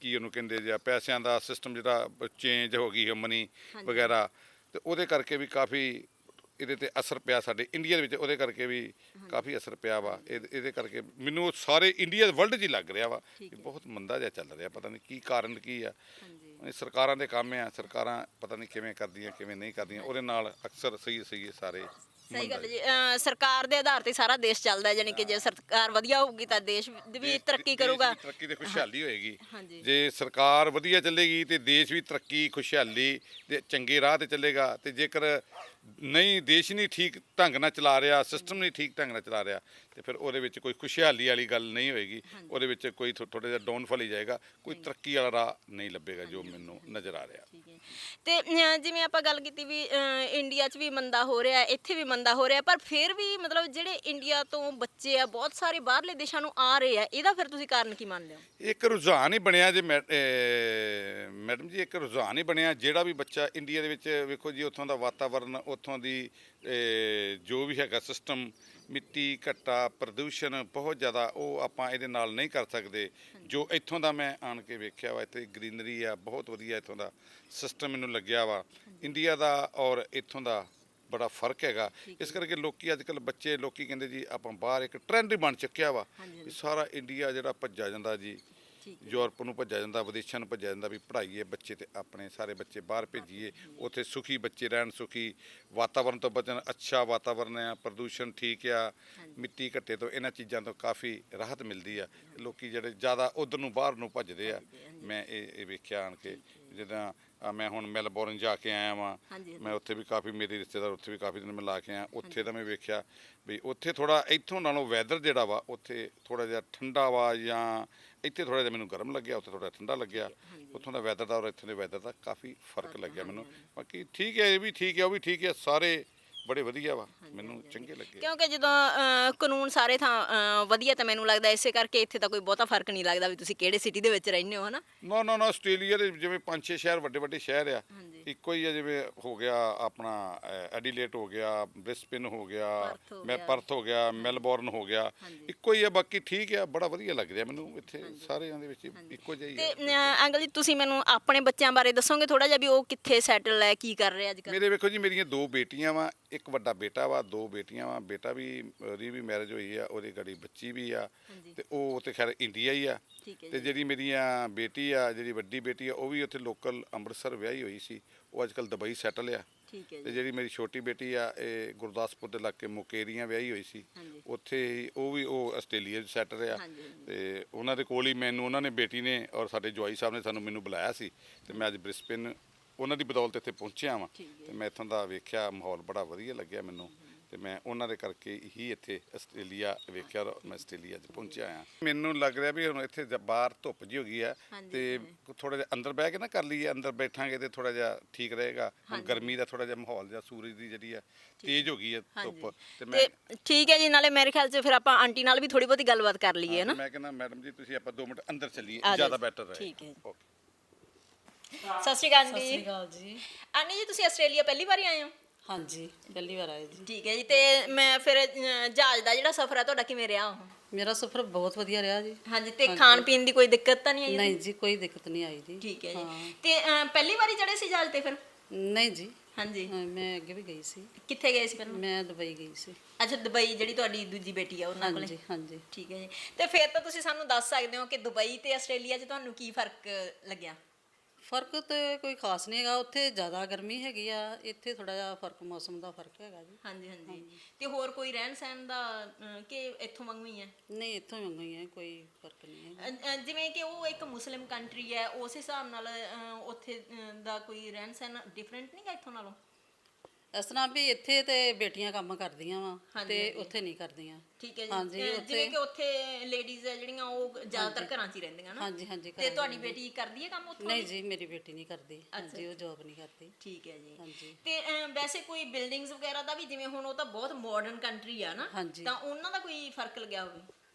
ਕੀ ਉਹਨੂੰ ਕਹਿੰਦੇ ਜੀ, ਪੈਸਿਆਂ ਦਾ ਸਿਸਟਮ ਜਿਹੜਾ ਚੇਂਜ ਹੋ ਗਈ, ਮਨੀ ਵਗੈਰਾ, ਤੇ ਉਹਦੇ ਕਰਕੇ ਵੀ ਕਾਫੀ ਇਹਦੇ ਤੇ ਅਸਰ ਪਿਆ ਸਾਡੇ ਇੰਡੀਆ ਦੇ ਵਿੱਚ। ਉਹਦੇ ਕਰਕੇ ਵੀ ਕਾਫੀ ਅਸਰ ਪਿਆ ਵਾ। ਇਹਦੇ ਕਰਕੇ ਮੈਨੂੰ ਸਾਰੇ ਇੰਡੀਆ ਵਰਲਡ 'ਚ ਹੀ ਲੱਗ ਰਿਹਾ ਵਾ ਕਿ ਬਹੁਤ ਮੰਦਾ ਜਿਹਾ ਚੱਲ ਰਿਹਾ। ਪਤਾ ਨਹੀਂ ਕੀ ਕਾਰਨ ਕੀ ਆ। ਸਰਕਾਰਾਂ ਦੇ ਕੰਮ ਆ, ਸਰਕਾਰਾਂ ਪਤਾ ਨਹੀਂ ਕਿਵੇਂ ਕਰਦੀਆਂ, ਕਿਵੇਂ ਨਹੀਂ ਕਰਦੀਆਂ। ਉਹਦੇ ਨਾਲ ਅਕਸਰ ਸਹੀ ਸਾਰੇ। ਸਹੀ ਗੱਲ ਜੀ। ਸਰਕਾਰ ਦੇ ਆਧਾਰ ਤੇ ਸਾਰਾ ਦੇਸ਼ ਚੱਲਦਾ, ਯਾਨੀ ਕਿ ਜੇ ਸਰਕਾਰ ਵਧੀਆ ਹੋਊਗੀ ਤਾਂ ਦੇਸ਼ ਵੀ ਤਰੱਕੀ ਕਰੂਗਾ, ਤਰੱਕੀ ਤੇ ਖੁਸ਼ਹਾਲੀ ਹੋਏਗੀ। ਜੇ ਸਰਕਾਰ ਵਧੀਆ ਚੱਲੇਗੀ ਤੇ ਦੇਸ਼ ਵੀ ਤਰੱਕੀ, ਖੁਸ਼ਹਾਲੀ ਤੇ ਚੰਗੇ ਰਾਹ ਤੇ ਚੱਲੇਗਾ। ਤੇ ਜੇਕਰ ਨਹੀਂ, ਦੇਸ਼ ਨਹੀਂ ਠੀਕ ਢੰਗ ਨਾਲ ਚਲਾ ਰਿਹਾ, ਸਿਸਟਮ ਨਹੀਂ ਠੀਕ ਢੰਗ ਨਾਲ ਚਲਾ ਰਿਹਾ, ਤੇ ਫਿਰ ਉਹਦੇ ਵਿੱਚ ਕੋਈ ਖੁਸ਼ਹਾਲੀ ਵਾਲੀ ਗੱਲ ਨਹੀਂ ਹੋਏਗੀ। ਉਹਦੇ ਵਿੱਚ ਕੋਈ ਥੋੜ੍ਹਾ ਜਿਹਾ ਡਾਊਨਫਾਲ ਹੀ ਜਾਏਗਾ, ਕੋਈ ਤਰੱਕੀ ਵਾਲਾ ਰਾਹ ਨਹੀਂ ਲੱਭੇਗਾ, ਜੋ ਮੈਨੂੰ ਨਜ਼ਰ ਆ ਰਿਹਾ। ਤੇ ਜਿਵੇਂ ਆਪਾਂ ਗੱਲ ਕੀਤੀ ਵੀ ਇੰਡੀਆ 'ਚ ਵੀ ਮੰਦਾ ਹੋ ਰਿਹਾ, ਇੱਥੇ ਵੀ ਮੰਦਾ ਹੋ ਰਿਹਾ, ਪਰ ਫਿਰ ਵੀ ਮਤਲਬ ਜਿਹੜੇ ਇੰਡੀਆ ਤੋਂ ਬੱਚੇ ਆ ਬਹੁਤ ਸਾਰੇ ਬਾਹਰਲੇ ਦੇਸ਼ਾਂ ਨੂੰ ਆ ਰਹੇ ਆ, ਇਹਦਾ ਫਿਰ ਤੁਸੀਂ ਕਾਰਨ ਕੀ ਮੰਨਦੇ ਹੋ? ਇੱਕ ਰੁਝਾਨ ਹੀ ਬਣਿਆ ਜੇ ਮੈਡਮ ਜੀ, ਇੱਕ ਰੁਝਾਨ ਹੀ ਬਣਿਆ। ਜਿਹੜਾ ਵੀ ਬੱਚਾ ਇੰਡੀਆ ਦੇ ਵਿੱਚ, ਵੇਖੋ ਜੀ, ਉੱਥੋਂ ਦਾ ਵਾਤਾਵਰਨ, ਉੱਥੋਂ ਦੀ ਜੋ ਵੀ ਹੈਗਾ ਸਿਸਟਮ, ਮਿੱਟੀ ਘੱਟਾ ਪ੍ਰਦੂਸ਼ਣ ਬਹੁਤ ਜ਼ਿਆਦਾ, ਉਹ ਆਪਾਂ ਇਹਦੇ ਨਾਲ ਨਹੀਂ ਕਰ ਸਕਦੇ। ਜੋ ਇੱਥੋਂ ਦਾ ਮੈਂ ਆਣ ਕੇ ਵੇਖਿਆ ਵਾ, ਇੱਥੇ ਗ੍ਰੀਨਰੀ ਆ ਬਹੁਤ ਵਧੀਆ, ਇੱਥੋਂ ਦਾ ਸਿਸਟਮ ਮੈਨੂੰ ਲੱਗਿਆ ਵਾ। ਇੰਡੀਆ ਦਾ ਔਰ ਇੱਥੋਂ ਦਾ ਬੜਾ ਫਰਕ ਹੈਗਾ। ਇਸ ਕਰਕੇ ਲੋਕੀ ਅੱਜ ਕੱਲ੍ਹ ਬੱਚੇ ਲੋਕੀ ਕਹਿੰਦੇ ਜੀ ਆਪਾਂ ਬਾਹਰ ਇੱਕ ਟ੍ਰੈਂਡ ਹੀ ਬਣ ਚੁੱਕਿਆ ਵਾ ਵੀ ਸਾਰਾ ਇੰਡੀਆ ਜਿਹੜਾ ਭੱਜਾ ਜਾਂਦਾ ਜੀ, ਯੂਰਪ ਨੂੰ ਭੱਜਿਆ ਜਾਂਦਾ, ਵਿਦੇਸ਼ਾਂ ਨੂੰ ਭੱਜਿਆ ਜਾਂਦਾ ਵੀ ਪੜ੍ਹਾਈਏ ਬੱਚੇ ਤੇ ਆਪਣੇ ਸਾਰੇ ਬੱਚੇ ਬਾਹਰ ਭੇਜੀਏ, ਉੱਥੇ ਸੁਖੀ ਬੱਚੇ ਰਹਿਣ, ਸੁਖੀ ਵਾਤਾਵਰਨ ਤੋਂ ਬਚਣ। ਅੱਛਾ ਵਾਤਾਵਰਨ ਆ, ਪ੍ਰਦੂਸ਼ਣ ਠੀਕ ਆ, ਮਿੱਟੀ ਘੱਟੇ ਤੋਂ, ਇਹਨਾਂ ਚੀਜ਼ਾਂ ਤੋਂ ਕਾਫੀ ਰਾਹਤ ਮਿਲਦੀ ਆ। ਲੋਕੀ ਜਿਹੜੇ ਜ਼ਿਆਦਾ ਉਧਰ ਨੂੰ ਬਾਹਰ ਨੂੰ ਭੱਜਦੇ ਆ, ਮੈਂ ਇਹ ਵੇਖਿਆ ਆਣ ਕੇ। ਜਿੱਦਾਂ ਮੈਂ ਹੁਣ ਮੈਲਬੌਰਨ ਜਾ ਕੇ ਆਇਆ ਵਾਂ, ਮੈਂ ਉੱਥੇ ਵੀ ਕਾਫੀ ਮੇਰੇ ਰਿਸ਼ਤੇਦਾਰ ਉੱਥੇ ਵੀ ਕਾਫੀ ਦਿਨ ਮੈਂ ਲਾ ਕੇ ਆਇਆ। ਉੱਥੇ ਦਾ ਮੈਂ ਵੇਖਿਆ ਵੀ ਉੱਥੇ ਥੋੜ੍ਹਾ ਇੱਥੋਂ ਨਾਲੋਂ ਵੈਦਰ ਜਿਹੜਾ ਵਾ ਉੱਥੇ ਥੋੜ੍ਹਾ ਜਿਹਾ ਠੰਡਾ ਵਾ, ਜਾਂ ਇੱਥੇ ਥੋੜ੍ਹਾ ਜਿਹਾ ਮੈਨੂੰ ਗਰਮ ਲੱਗਿਆ, ਉੱਥੇ ਥੋੜ੍ਹਾ ਠੰਡਾ ਲੱਗਿਆ। ਉੱਥੋਂ ਦਾ ਵੈਦਰ ਦਾ ਔਰ ਇੱਥੋਂ ਦੇ ਵੈਦਰ ਦਾ ਕਾਫੀ ਫਰਕ ਲੱਗਿਆ ਮੈਨੂੰ। ਬਾਕੀ ਠੀਕ ਹੈ, ਇਹ ਵੀ ਠੀਕ ਹੈ, ਉਹ ਵੀ ਠੀਕ ਹੈ, ਸਾਰੇ ਬੜੇ ਵਧੀਆ ਵਾ, ਮੈਨੂੰ ਚੰਗੇ ਲੱਗੇ। ਕਿਉਂਕਿ ਜਦੋਂ ਕਾਨੂੰਨ ਸਾਰੇ ਥਾਂ ਵਧੀਆ, ਤਾਂ ਮੈਨੂੰ ਲੱਗਦਾ ਇਸੇ ਕਰਕੇ ਇੱਥੇ ਤਾਂ ਕੋਈ ਬਹੁਤਾ ਫਰਕ ਨਹੀਂ ਲੱਗਦਾ ਵੀ ਤੁਸੀਂ ਕਿਹੜੇ ਸਿਟੀ ਦੇ ਵਿੱਚ ਰਹਿੰਦੇ ਹੋ, ਹਨਾ। ਨਾ ਆਸਟ੍ਰੇਲੀਆ ਦੇ ਜਿਵੇਂ 5-6 ਸ਼ਹਿਰ ਵੱਡੇ ਸ਼ਹਿਰ ਆ, ਇੱਕੋ ਹੀ ਆ। ਜਿਵੇਂ ਹੋ ਗਿਆ ਆਪਣਾ ਐਡੀਲੇਟ ਹੋ ਗਿਆ, ਬ੍ਰਿਸਬਨ ਹੋ ਗਿਆ, ਪਰਥ ਹੋ ਗਿਆ, ਮੈਲਬੌਰਨ ਹੋ ਗਿਆ, ਇੱਕੋ ਹੀ ਆ। ਬਾਕੀ ਠੀਕ ਆ, ਬੜਾ ਵਧੀਆ ਲੱਗ ਰਿਹਾ ਮੈਨੂੰ ਇੱਥੇ, ਸਾਰਿਆਂ ਦੇ ਵਿੱਚ ਇੱਕੋ ਜਿਹਾ ਹੀ ਤੇ ਅੰਕਲ ਜੀ, ਤੁਸੀਂ ਮੈਨੂੰ ਆਪਣੇ ਬੱਚਿਆਂ ਬਾਰੇ ਦੱਸੋਗੇ ਥੋੜਾ ਜਿਹਾ ਵੀ ਉਹ ਕਿੱਥੇ ਸੈਟਲ ਹੈ, ਕੀ ਕਰ ਰਹੇ ਅੱਜ ਕੱਲ੍ਹ? ਮੇਰੇ ਵੇਖੋ ਜੀ, ਮੇਰੀਆਂ 2 ਬੇਟੀਆਂ ਵਾ, ਇੱਕ ਵੱਡਾ ਬੇਟਾ ਵਾ, 2 ਬੇਟੀਆਂ ਵਾ। ਬੇਟਾ ਵੀ ਉਹਦੀ ਵੀ ਮੈਰਿਜ ਹੋਈ ਆ, ਉਹਦੀ ਗੜੀ ਬੱਚੀ ਵੀ ਆ, ਤੇ ਉਹ ਤੇ ਖੈਰ ਇੰਡੀਆ ਹੀ ਆ। ਤੇ ਜਿਹੜੀ ਮੇਰੀਆਂ ਬੇਟੀ ਆ, ਜਿਹੜੀ ਵੱਡੀ ਬੇਟੀ ਆ, ਉਹ ਵੀ ਉੱਥੇ ਲੋਕਲ ਅੰਮ੍ਰਿਤਸਰ ਵਿਆਹੀ ਹੋਈ ਸੀ, ਉਹ ਅੱਜ ਕੱਲ੍ਹ ਦੁਬਈ ਸੈਟਲ ਆ। ਤੇ ਜਿਹੜੀ ਮੇਰੀ ਛੋਟੀ ਬੇਟੀ ਆ, ਇਹ ਗੁਰਦਾਸਪੁਰ ਦੇ ਇਲਾਕੇ ਮੁਕੇਰੀਆਂ ਵਿਆਹੀ ਹੋਈ ਸੀ, ਉੱਥੇ ਹੀ ਉਹ ਆਸਟ੍ਰੇਲੀਆ 'ਚ ਸੈਟਲ ਆ। ਤੇ ਉਹਨਾਂ ਦੇ ਕੋਲ ਹੀ ਉਹਨਾਂ ਨੇ ਬੇਟੀ ਨੇ ਔਰ ਸਾਡੇ ਜਵਾਈ ਸਾਹਿਬ ਨੇ ਮੈਨੂੰ ਬੁਲਾਇਆ ਸੀ, ਤੇ ਮੈਂ ਅੱਜ ਬ੍ਰਿਸਬਨ ਉਹਨਾਂ ਦੀ ਬਦੌਲਤ ਇੱਥੇ ਪਹੁੰਚਿਆ ਵਾਂ। ਤੇ ਮੈਂ ਇੱਥੋਂ ਦਾ ਵੇਖਿਆ ਮਾਹੌਲ ਬੜਾ ਵਧੀਆ ਲੱਗਿਆ ਮੈਨੂੰ, ਤੇ ਮੈਂ ਉਹਨਾਂ ਦੇ ਕਰਕੇ ਹੀ ਇੱਥੇ ਆਸਟ੍ਰੇਲੀਆ ਵੇਖਿਆ, ਮੈਂ ਆਸਟ੍ਰੇਲੀਆ 'ਚ ਪਹੁੰਚਿਆ ਆ। ਮੈਨੂੰ ਲੱਗ ਰਿਹਾ ਵੀ ਹੁਣ ਇੱਥੇ ਬਾਹਰ ਧੁੱਪ ਜਿਹੀ ਹੋ ਗਈ ਆ, ਤੇ ਥੋੜਾ ਜਿਹਾ ਅੰਦਰ ਬਹਿ ਕੇ ਨਾ ਕਰ ਲਈਏ, ਅੰਦਰ ਬੈਠਾਂਗੇ ਤੇ ਥੋੜਾ ਜਿਹਾ ਠੀਕ ਰਹੇਗਾ। ਹੁਣ ਗਰਮੀ ਦਾ ਥੋੜਾ ਜਿਹਾ ਮਾਹੌਲ ਜਾਂ ਸੂਰਜ ਦੀ ਜਿਹੜੀ ਆ ਤੇਜ਼ ਹੋ ਗਈ ਆ ਧੁੱਪ, ਤੇ ਮੈਂ ਠੀਕ ਹੈ ਜੀ। ਨਾਲੇ ਮੇਰੇ ਖਿਆਲ 'ਚ ਫਿਰ ਆਪਾਂ ਆਂਟੀ ਨਾਲ ਵੀ ਥੋੜੀ ਬਹੁਤੀ ਗੱਲਬਾਤ ਕਰ ਲਈਏ ਨਾ। ਮੈਂ ਕਹਿੰਦਾ ਮੈਡਮ ਜੀ ਤੁਸੀਂ ਆਪਾਂ 2 ਮਿੰਟ ਅੰਦਰ ਚੱਲੀਏ, ਜ਼ਿਆਦਾ ਬੈਟਰ ਰਹੇ। ਠੀਕ ਹੈ। ਸਤਿ ਸ਼੍ਰੀ ਅਕਾਲ ਜੀ। ਸਤਿ ਸ਼੍ਰੀ ਅਕਾਲ ਜੀ। ਆਂਟੀ ਜੀ, ਤੁਸੀਂ ਆਸਟ੍ਰੇਲੀਆ ਪਹਿਲੀ ਵਾਰੀ ਆਏ ਹੋ? ਹਾਂਜੀ, ਪਹਿਲੀ ਵਾਰ ਆਏ ਜੀ। ਠੀਕ ਹੈ ਜੀ। ਤੇ ਮੈਂ ਫਿਰ ਜਹਾਜ਼ ਦਾ ਜਿਹੜਾ ਸਫ਼ਰ ਹੈ ਤੁਹਾਡਾ ਕਿਵੇਂ ਰਿਹਾ ਉਹ? ਮੇਰਾ ਸਫ਼ਰ ਬਹੁਤ ਵਧੀਆ ਰਿਹਾ ਜੀ। ਹਾਂਜੀ। ਤੇ ਖਾਣ ਪੀਣ ਦੀ ਕੋਈ ਦਿੱਕਤ ਤਾਂ ਨਹੀਂ ਆਈ? ਨਹੀਂ ਜੀ, ਕੋਈ ਦਿੱਕਤ ਨਹੀਂ ਆਈ ਜੀ। ਠੀਕ ਹੈ ਜੀ। ਤੇ ਪਹਿਲੀ ਵਾਰੀ ਚੜੇ ਸੀ ਜਹਾਜ਼ ਤੇ ਫਿਰ? ਨਹੀਂ ਜੀ। ਹਾਂਜੀ। ਮੈਂ ਅੱਗੇ ਵੀ ਗਈ ਸੀ। ਕਿੱਥੇ ਗਏ ਸੀ ਫਿਰ? ਮੈਂ ਦੁਬਈ ਗਈ ਸੀ। ਅੱਛਾ, ਦੁਬਈ ਜਿਹੜੀ ਤੁਹਾਡੀ ਦੂਜੀ ਬੇਟੀ ਆ ਉਹਨਾਂ ਕੋਲੇ? ਹਾਂਜੀ ਹਾਂਜੀ। ਠੀਕ ਹੈ ਜੀ। ਤੇ ਫਿਰ ਤਾਂ ਤੁਸੀਂ ਸਾਨੂੰ ਦੱਸ ਸਕਦੇ ਹੋ ਕਿ ਦੁਬਈ ਤੇ ਆਸਟ੍ਰੇਲੀਆ 'ਚ ਤੁਹਾਨੂੰ ਕੀ ਫਰਕ ਲੱਗਿਆ? ਫਰਕ ਤੇ ਕੋਈ ਖਾਸ ਨਹੀਂ ਹੈਗਾ, ਉੱਥੇ ਜ਼ਿਆਦਾ ਗਰਮੀ ਹੈਗੀ ਆ, ਇੱਥੇ ਥੋੜਾ ਜਿਹਾ ਫਰਕ, ਮੌਸਮ ਦਾ ਫਰਕ ਹੈਗਾ ਜੀ। ਹਾਂਜੀ। ਤੇ ਹੋਰ ਕੋਈ ਰਹਿਣ ਸਹਿਣ ਦਾ ਕਿ ਇੱਥੋਂ ਵਾਂਗੂ ਹੀ ਹੈ? ਨਹੀਂ, ਇੱਥੋਂ ਵਾਂਗੂ ਹੀ ਹੈ, ਕੋਈ ਫਰਕ ਨਹੀਂ ਹੈ। ਜਿਵੇਂ ਕਿ ਉਹ ਇੱਕ ਮੁਸਲਿਮ ਕੰਟਰੀ ਹੈ, ਉਸ ਹਿਸਾਬ ਨਾਲ ਉੱਥੇ ਦਾ ਕੋਈ ਰਹਿਣ ਸਹਿਣ ਡਿਫਰੈਂਟ ਨਹੀਂ ਗਾ ਇੱਥੋਂ ਨਾਲੋਂ? ਇਸ ਤਰ੍ਹਾਂ ਵੀ ਇੱਥੇ ਤੇ ਬੇਟੀਆਂ ਕੰਮ ਕਰਦੀਆਂ ਵਾ, ਤੇ ਉੱਥੇ ਨਹੀਂ ਕਰਦੀਆਂ। ਠੀਕ ਹੈ ਜੀ। ਹਾਂਜੀ, ਜਿਵੇਂ ਕਿ ਉੱਥੇ ਲੇਡੀਜ਼ ਹੈ ਜਿਹੜੀਆਂ ਉਹ ਜ਼ਿਆਦਾਤਰ ਘਰਾਂ 'ਚ ਹੀ ਰਹਿੰਦੀਆਂ ਨਾ? ਹਾਂਜੀ। ਤੇ ਤੁਹਾਡੀ ਬੇਟੀ ਕਰਦੀ ਹੈ ਕੰਮ ਉੱਥੋਂ? ਨਹੀਂ ਜੀ, ਮੇਰੀ ਬੇਟੀ ਨਹੀਂ ਕਰਦੀ। ਹਾਂਜੀ, ਉਹ ਜੌਬ ਨਹੀਂ ਕਰਦੀ। ਠੀਕ ਹੈ ਜੀ। ਹਾਂਜੀ। ਤੇ ਵੈਸੇ ਕੋਈ ਬਿਲਡਿੰਗਸ ਵਗੈਰਾ ਦਾ ਵੀ, ਜਿਵੇਂ ਹੁਣ ਉਹ ਤਾਂ ਬਹੁਤ ਮਾਡਰਨ ਕੰਟਰੀ ਆ ਨਾ, ਤਾਂ ਉਹਨਾਂ ਦਾ ਕੋਈ ਫਰਕ ਲੱਗਿਆ ਹੋਵੇ?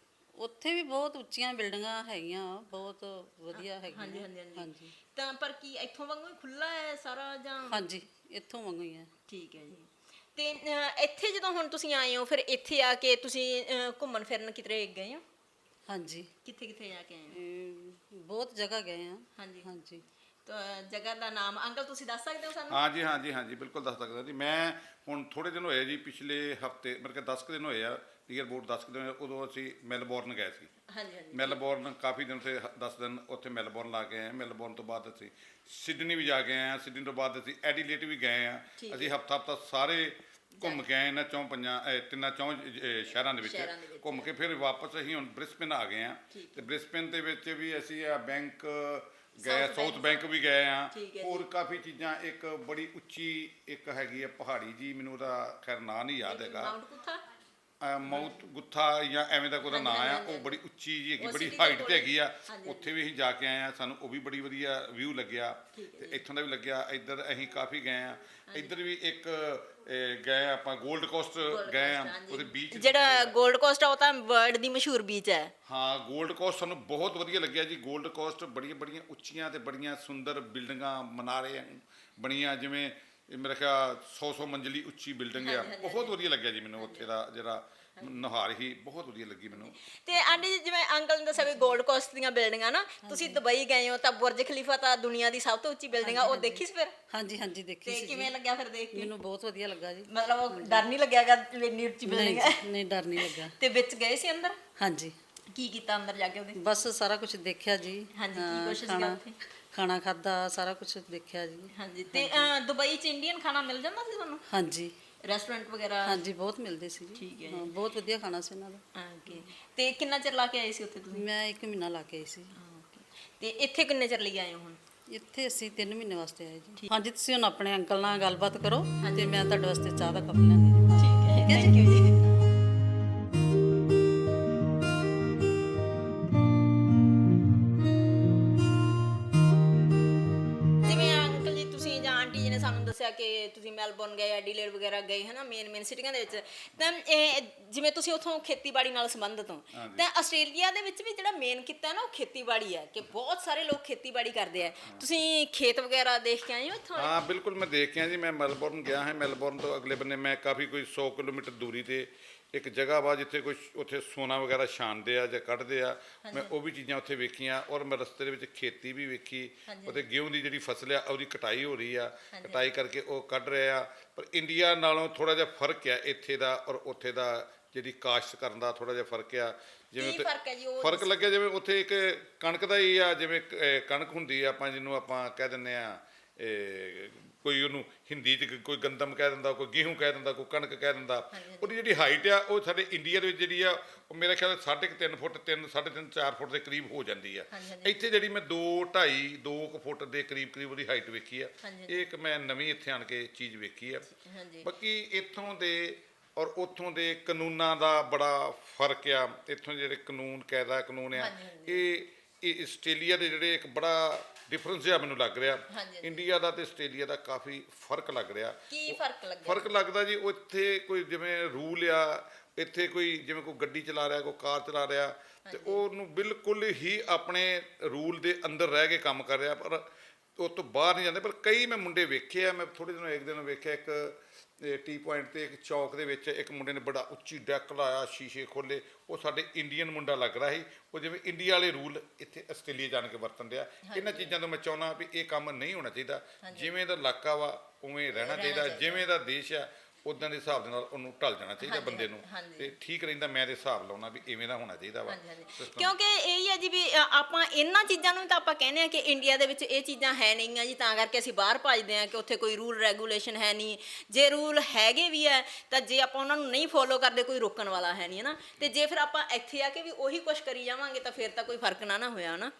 ਉੱਥੇ ਵੀ ਬਹੁਤ ਉੱਚੀਆਂ ਬਿਲਡਿੰਗਾਂ ਹੈਗੀਆਂ, ਬਹੁਤ ਵਧੀਆ ਹੈਗੀਆਂ। ਹਾਂਜੀ। ਤਾਂ ਪਰ ਕੀ ਇੱਥੋਂ ਵਾਂਗੂ ਹੀ ਖੁੱਲਾ ਹੈ ਸਾਰਾ ਜਾਂ? ਹਾਂਜੀ, ਇੱਥੋਂ ਵਾਂਗੂ ਹੀ ਹੈ। ਠੀਕ ਹੈ ਜੀ। ਤੇ ਇੱਥੇ ਜਦੋਂ ਹੁਣ ਤੁਸੀਂ ਆਏ ਹੋ, ਫਿਰ ਇੱਥੇ ਆ ਕੇ ਤੁਸੀਂ ਘੁੰਮਣ ਫਿਰਨ ਕਿਤੇ ਗਏ ਹੋ? ਹਾਂਜੀ। ਕਿੱਥੇ ਜਾ ਕੇ ਆਏ ਹੋ? ਬਹੁਤ ਜਗ੍ਹਾ ਗਏ ਆ। ਹਾਂਜੀ। ਤਾਂ ਜਗ੍ਹਾ ਦਾ ਨਾਮ ਅੰਕਲ ਤੁਸੀਂ ਦੱਸ ਸਕਦੇ ਹੋ ਸਾਨੂੰ? ਹਾਂਜੀ, ਬਿਲਕੁਲ ਦੱਸ ਸਕਦਾ ਜੀ। ਮੈਂ ਹੁਣ ਥੋੜੇ ਦਿਨ ਹੋਏ ਜੀ, ਪਿਛਲੇ ਹਫਤੇ ਮਤਲਬ ਕਿ 10 ਕੁ ਦਿਨ ਹੋਏ ਆ, ਏਅਰਪੋਰਟ 10 ਕੁ ਦਿਨ ਹੋਏ, ਉਦੋਂ ਅਸੀਂ ਮੈਲਬੌਰਨ ਗਏ ਸੀ। ਮੈਲਬੌਰਨ ਕਾਫੀ ਦਿਨ ਉੱਥੇ 10 ਦਿਨ ਉੱਥੇ ਮੈਲਬੌਰਨ ਲਾ ਕੇ ਆਏ। ਮੈਲਬੌਰਨ ਤੋਂ ਬਾਅਦ ਅਸੀਂ ਸਿਡਨੀ ਵੀ ਜਾ ਕੇ ਆਏ ਹਾਂ। ਸਿਡਨੀ ਤੋਂ ਬਾਅਦ ਅਸੀਂ ਐਡੀਲੇਟ ਵੀ ਗਏ ਹਾਂ। ਅਸੀਂ ਹਫਤਾ ਸਾਰੇ ਘੁੰਮ ਕੇ ਆਏ ਇਹਨਾਂ 3-4 ਸ਼ਹਿਰਾਂ ਦੇ ਵਿੱਚ ਘੁੰਮ ਕੇ ਫਿਰ ਵਾਪਸ ਅਸੀਂ ਹੁਣ ਬ੍ਰਿਸਬਨ ਆ ਗਏ ਹਾਂ। ਤੇ ਬ੍ਰਿਸਬਨ ਦੇ ਵਿੱਚ ਵੀ ਅਸੀਂ ਬੈਂਕ ਗਏ, ਸਾਊਥ ਬੈਂਕ ਵੀ ਗਏ ਆ। ਹੋਰ ਕਾਫੀ ਚੀਜ਼ਾਂ, ਇੱਕ ਬੜੀ ਉੱਚੀ ਇੱਕ ਹੈਗੀ ਆ ਪਹਾੜੀ ਜੀ, ਮੈਨੂੰ ਉਹਦਾ ਖੈਰ ਨਾਂ ਨਹੀਂ ਯਾਦ ਹੈਗਾ, ਮਾਊਂਟ ਗੁੱਥਾ ਜਾਂ ਐਵੇਂ ਦਾ ਕੋਈ ਨਾਂ ਆ। ਉਹ ਬੜੀ ਉੱਚੀ ਜੀ ਹੈਗੀ, ਬੜੀ ਹਾਈਟ ਤੇ ਹੈਗੀ ਆ। ਉੱਥੇ ਵੀ ਅਸੀਂ ਜਾ ਕੇ ਆਏ ਆ, ਸਾਨੂੰ ਉਹ ਵੀ ਬੜੀ ਵਧੀਆ ਵਿਊ ਲੱਗਿਆ, ਤੇ ਇੱਥੋਂ ਦਾ ਵੀ ਲੱਗਿਆ। ਇੱਧਰ ਅਸੀਂ ਕਾਫੀ ਗਏ ਆ। ਇੱਧਰ ਵੀ ਇੱਕ ਗਏ ਆਪਾਂ ਗੋਲਡ ਕੋਸਟ ਗਏ ਆ, ਉਹਦੇ ਬੀਚ ਜਿਹੜਾ ਗੋਲਡ ਕੋਸਟ ਆ ਉਹ ਤਾਂ ਵਰਲਡ ਦੀ ਮਸ਼ਹੂਰ ਬੀਚ ਹੈ। ਹਾਂ, ਗੋਲਡ ਕੋਸਟ ਸਾਨੂੰ ਬਹੁਤ ਵਧੀਆ ਲੱਗਿਆ ਜੀ। ਗੋਲਡ ਕੋਸਟ ਬੜੀਆਂ ਉੱਚੀਆਂ ਤੇ ਬੜੀਆਂ ਸੁੰਦਰ ਬਿਲਡਿੰਗਾਂ, ਮਨਾਰੇ ਬਣੀਆਂ, ਜਿਵੇਂ ਮੇਰਾ ਖਿਆਲ 100 ਮੰਜ਼ਲੀ ਉੱਚੀ ਬਿਲਡਿੰਗ ਆ। ਬਹੁਤ ਵਧੀਆ ਲੱਗਿਆ ਜੀ ਮੈਨੂੰ ਉੱਥੇ ਦਾ ਜਿਹੜਾ ਨੁਹਾਰ ਹੀ ਬਹੁਤ ਵਧੀਆ ਲੱਗੀ ਮੈਨੂੰ। ਤੇ ਆਂਟੀ ਜੀ, ਜਿਵੇਂ ਅੰਕਲ ਨੇ ਦੱਸਿਆ ਵੀ 골ਡ ਕੋਸਟ ਦੀਆਂ ਬਿਲਡਿੰਗਾਂ ਨਾ, ਤੁਸੀਂ ਦੁਬਈ ਗਏ ਹੋ ਤਾਂ ਬੁਰਜ ਖਲੀਫਾ ਤਾਂ ਦੁਨੀਆ ਦੀ ਸਭ ਤੋਂ ਉੱਚੀ ਬਿਲਡਿੰਗ ਆ, ਉਹ ਦੇਖੀ ਸੀ ਫਿਰ? ਹਾਂਜੀ ਹਾਂਜੀ ਦੇਖੀ ਤੇ ਸੀ ਕਿਵੇਂ ਜੀ। ਲੱਗਿਆ ਫਿਰ ਦੇਖ ਕੇ? ਮੈਨੂੰ ਬਹੁਤ ਵਧੀਆ ਲੱਗਾ ਜੀ। ਮਤਲਬ ਉਹ ਡਰ ਨਹੀਂ ਲੱਗਿਆਗਾ ਵੀ ਇੰਨੀ ਉੱਚੀ ਨਹੀਂ ਬਿਲਡਿੰਗ ਹੈ? ਜੀ, ਨਹੀਂ ਡਰ ਨਹੀਂ ਲੱਗਾ। ਤੇ ਵਿੱਚ ਗਏ ਸੀ ਅੰਦਰ? ਹਾਂਜੀ ਕੀ ਕੀਤਾ ਅੰਦਰ ਜਾ ਕੇ ਉਹਦੇ? ਬਸ ਸਾਰਾ ਕੁਝ ਦੇਖਿਆ ਜੀ। ਹਾਂਜੀ, ਕੀ ਹਾਂ, ਕੁਛ ਸੀਗਾ ਖਾਣਾ ਉੱਥੇ? ਖਾਣਾ ਖਾਧਾ, ਸਾਰਾ ਕੁਝ ਦੇਖਿਆ ਜੀ। ਹਾਂਜੀ, ਤੇ ਦੁਬਈ ਚ ਇੰਡੀਅਨ ਖਾਣਾ ਮਿਲ ਜਾਂਦਾ ਸੀ ਤੁਹਾਨੂੰ? ਹਾਂਜੀ ਰੈਸਟੋਰੈਂਟ ਵਗੈਰਾ? ਹਾਂਜੀ ਬਹੁਤ ਮਿਲਦੇ ਸੀ ਜੀ। ਠੀਕ ਹੈ ਹਾਂ, ਬਹੁਤ ਵਧੀਆ ਖਾਣਾ ਸੀ ਇਹਨਾਂ ਦਾ। ਓਕੇ। ਤੇ ਕਿੰਨਾ ਚਿਰ ਲਾ ਕੇ ਆਏ ਸੀ ਉੱਥੇ ਤੁਸੀਂ? ਮੈਂ 1 ਮਹੀਨਾ ਲਾ ਕੇ ਆਈ ਸੀ। ਓਕੇ। ਤੇ ਇੱਥੇ ਕਿੰਨੇ ਚਿਰ ਲਈ ਆਏ ਹੋ ਹੁਣ? ਇੱਥੇ ਅਸੀਂ 3 ਮਹੀਨੇ ਵਾਸਤੇ ਆਏ ਜੀ। ਹਾਂਜੀ, ਤੁਸੀਂ ਹੁਣ ਆਪਣੇ ਅੰਕਲ ਨਾਲ ਗੱਲਬਾਤ ਕਰੋ ਤੇ ਮੈਂ ਤੁਹਾਡੇ ਵਾਸਤੇ ਚਾਹ ਦਾ ਕੱਪ ਲਿਆਂਦੀ ਜੀ। ਠੀਕ ਹੈ, ਥੈਂਕ ਯੂ ਜੀ। ਜਿਵੇਂ ਅੰਕਲ ਜੀ ਤੁਸੀਂ ਜਾਂ ਆਂਟੀ ਜੀ ਨੇ ਸਾਨੂੰ ਦੱਸਿਆ ਕਿ ਤੁਸੀਂ ਮੈਲਬੌਰਨ ਗਏ, ਐਡੀਲੇਡ ਵਗੈਰਾ ਗਏ ਹੈ ਨਾ, ਮੇਨ ਸਿਟੀਆਂ ਦੇ ਵਿੱਚ, ਤਾਂ ਇਹ ਜਿਵੇਂ ਤੁਸੀਂ ਉੱਥੋਂ ਖੇਤੀਬਾੜੀ ਨਾਲ ਸੰਬੰਧਿਤ ਹੋ, ਤਾਂ ਆਸਟ੍ਰੇਲੀਆ ਦੇ ਵਿੱਚ ਵੀ ਜਿਹੜਾ ਮੇਨ ਕਿੱਤਾ ਹੈ ਨਾ ਉਹ ਖੇਤੀਬਾੜੀ ਹੈ, ਕਿ ਬਹੁਤ ਸਾਰੇ ਲੋਕ ਖੇਤੀਬਾੜੀ ਕਰਦੇ ਆ। ਤੁਸੀਂ ਖੇਤ ਵਗੈਰਾ ਦੇਖ ਕੇ ਆਏ ਹੋ ਇੱਥੋਂ? ਹਾਂ ਬਿਲਕੁਲ, ਮੈਂ ਦੇਖ ਕੇ ਆਇਆ ਜੀ। ਮੈਂ ਮੈਲਬੌਰਨ ਗਿਆ ਹਾਂ। ਮੈਲਬੌਰਨ ਤੋਂ ਅਗਲੇ ਬੰਨੇ ਮੈਂ ਕਾਫੀ ਕੋਈ 100 ਕਿਲੋਮੀਟਰ ਦੂਰੀ ਤੇ ਇੱਕ ਜਗ੍ਹਾ ਵਾ ਜਿੱਥੇ ਕੁਝ ਉੱਥੇ ਸੋਨਾ ਵਗੈਰਾ ਛਾਣਦੇ ਆ ਜਾਂ ਕੱਢਦੇ ਆ। ਮੈਂ ਉਹ ਵੀ ਚੀਜ਼ਾਂ ਉੱਥੇ ਵੇਖੀਆਂ, ਔਰ ਮੈਂ ਰਸਤੇ ਦੇ ਵਿੱਚ ਖੇਤੀ ਵੀ ਵੇਖੀ। ਉੱਥੇ ਗੇਹੂੰ ਦੀ ਜਿਹੜੀ ਫਸਲ ਆ ਉਹਦੀ ਕਟਾਈ ਹੋ ਰਹੀ ਆ, ਕਟਾਈ ਕਰਕੇ ਉਹ ਕੱਢ ਰਹੇ ਆ। ਪਰ ਇੰਡੀਆ ਨਾਲੋਂ ਥੋੜ੍ਹਾ ਜਿਹਾ ਫਰਕ ਆ ਇੱਥੇ ਦਾ ਔਰ ਉੱਥੇ ਦਾ, ਜਿਹੜੀ ਕਾਸ਼ਤ ਕਰਨ ਦਾ ਥੋੜ੍ਹਾ ਜਿਹਾ ਫਰਕ ਆ। ਜਿਵੇਂ ਕੀ ਫਰਕ ਹੈ ਜੀ ਉਹ? ਫਰਕ ਲੱਗਿਆ ਜਿਵੇਂ ਉੱਥੇ ਇੱਕ ਕਣਕ ਦਾ ਹੀ ਆ, ਜਿਵੇਂ ਕਣਕ ਹੁੰਦੀ ਆ, ਆਪਾਂ ਜਿਹਨੂੰ ਆਪਾਂ ਕਹਿ ਦਿੰਦੇ ਆ, ਕੋਈ ਉਹਨੂੰ ਹਿੰਦੀ 'ਚ ਕੋਈ ਗੰਦਮ ਕਹਿ ਦਿੰਦਾ, ਕੋਈ ਗੇਹੂੰ ਕਹਿ ਦਿੰਦਾ, ਕੋਈ ਕਣਕ ਕਹਿ ਦਿੰਦਾ। ਉਹਦੀ ਜਿਹੜੀ ਹਾਈਟ ਆ ਉਹ ਸਾਡੇ ਇੰਡੀਆ ਦੇ ਵਿੱਚ ਜਿਹੜੀ ਆ ਉਹ ਮੇਰੇ ਖਿਆਲ 3.5 ਫੁੱਟ 3.5 4 ਫੁੱਟ ਦੇ ਕਰੀਬ ਹੋ ਜਾਂਦੀ ਆ। ਇੱਥੇ ਜਿਹੜੀ ਮੈਂ 2 ਫੁੱਟ ਦੇ ਕਰੀਬ ਉਹਦੀ ਹਾਈਟ ਵੇਖੀ ਆ। ਇਹ ਇੱਕ ਮੈਂ ਨਵੀਂ ਇੱਥੇ ਆਣ ਕੇ ਚੀਜ਼ ਵੇਖੀ ਆ। ਬਾਕੀ ਇੱਥੋਂ ਦੇ ਔਰ ਉੱਥੋਂ ਦੇ ਕਾਨੂੰਨਾਂ ਦਾ ਬੜਾ ਫਰਕ ਆ। ਇੱਥੋਂ ਜਿਹੜੇ ਕਾਇਦਾ ਕਾਨੂੰਨ ਆ, ਇਹ ਆਸਟ੍ਰੇਲੀਆ ਦੇ ਜਿਹੜੇ ਇੱਕ ਬੜਾ ਡਿਫਰੈਂਸ ਜਿਹਾ ਮੈਨੂੰ ਲੱਗ ਰਿਹਾ। ਇੰਡੀਆ ਦਾ ਤੇ ਆਸਟ੍ਰੇਲੀਆ ਦਾ ਕਾਫੀ ਫਰਕ ਲੱਗ ਰਿਹਾ। ਕੀ ਫਰਕ ਲੱਗਿਆ? ਫਰਕ ਲੱਗਦਾ ਜੀ, ਉੱਥੇ ਕੋਈ ਜਿਵੇਂ ਰੂਲ ਆ, ਇੱਥੇ ਕੋਈ ਜਿਵੇਂ ਕੋਈ ਗੱਡੀ ਚਲਾ ਰਿਹਾ, ਕੋਈ ਕਾਰ ਚਲਾ ਰਿਹਾ, ਤੇ ਉਹਨੂੰ ਬਿਲਕੁਲ ਹੀ ਆਪਣੇ ਰੂਲ ਦੇ ਅੰਦਰ ਰਹਿ ਕੇ ਕੰਮ ਕਰ ਰਿਹਾ, ਪਰ ਉਹ ਤੋਂ ਬਾਹਰ ਨਹੀਂ ਜਾਂਦੇ। ਪਰ ਕਈ ਮੈਂ ਮੁੰਡੇ ਵੇਖੇ ਆ, ਮੈਂ ਥੋੜ੍ਹੇ ਦਿਨ ਇੱਕ ਦਿਨ ਵੇਖਿਆ, ਇੱਕ ਟੀ ਪੁਆਇੰਟ ਤੇ ਇੱਕ ਚੌਕ ਦੇ ਵਿੱਚ ਇੱਕ ਮੁੰਡੇ ਨੇ ਬੜਾ ਉੱਚੀ ਡੈਕ ਲਾਇਆ, ਸ਼ੀਸ਼ੇ ਖੋਲੇ। ਉਹ ਸਾਡੇ ਇੰਡੀਅਨ ਮੁੰਡਾ ਲੱਗ ਰਿਹਾ ਸੀ। ਉਹ ਜਿਵੇਂ ਇੰਡੀਆ ਵਾਲੇ ਰੂਲ ਇੱਥੇ ਆਸਟ੍ਰੇਲੀਆ ਜਾਣ ਕੇ ਵਰਤਣ ਡਿਆ। ਇਹਨਾਂ ਚੀਜ਼ਾਂ ਤੋਂ ਮੈਂ ਚਾਹੁੰਦਾ ਵੀ ਇਹ ਕੰਮ ਨਹੀਂ ਹੋਣਾ ਚਾਹੀਦਾ। ਜਿਵੇਂ ਦਾ ਇਲਾਕਾ ਵਾ ਉਵੇਂ ਰਹਿਣਾ ਚਾਹੀਦਾ, ਜਿਵੇਂ ਦਾ ਦੇਸ਼ ਆ ਉੱਦਾਂ ਦੇ ਹਿਸਾਬ ਦੇ ਨਾਲ ਉਹਨੂੰ ਢਲ ਜਾਣਾ ਚਾਹੀਦਾ ਬੰਦੇ ਨੂੰ, ਤੇ ਠੀਕ ਰਹਿੰਦਾ। ਮੈਂ ਦੇ ਹਿਸਾਬ ਲਾਉਣਾ ਵੀ ਇਵੇਂ ਦਾ ਹੋਣਾ ਚਾਹੀਦਾ ਵਾ। ਕਿਉਂਕਿ ਇਹ ਹੈ ਜੀ ਵੀ ਆਪਾਂ ਇਹਨਾਂ ਚੀਜ਼ਾਂ ਨੂੰ ਤਾਂ ਆਪਾਂ ਕਹਿੰਦੇ ਆ ਕਿ ਇੰਡੀਆ ਦੇ ਵਿੱਚ ਇਹ ਚੀਜ਼ਾਂ ਹੈ ਨਹੀਂ ਆ ਜੀ, ਤਾਂ ਕਰਕੇ ਅਸੀਂ ਬਾਹਰ ਭੱਜਦੇ ਆ ਕਿ ਉੱਥੇ ਕੋਈ ਰੂਲ ਰੈਗੂਲੇਸ਼ਨ ਹੈ ਨਹੀਂ। ਜੇ ਰੂਲ ਹੈਗੇ ਵੀ ਹੈ ਤਾਂ ਜੇ ਆਪਾਂ ਉਹਨਾਂ ਨੂੰ ਨਹੀਂ ਫੋਲੋ ਕਰਦੇ, ਕੋਈ ਰੋਕਣ ਵਾਲਾ ਹੈ ਨਹੀਂ, ਹੈ ਨਾ। ਤੇ ਜੇ ਫਿਰ ਆਪਾਂ ਇੱਥੇ ਆ ਕੇ ਵੀ ਉਹੀ ਕੁਛ ਕਰੀ ਜਾਵਾਂਗੇ ਤਾਂ ਫਿਰ ਤਾਂ ਕੋਈ ਫਰਕ ਨਾ ਹੋਇਆ ਨਾ।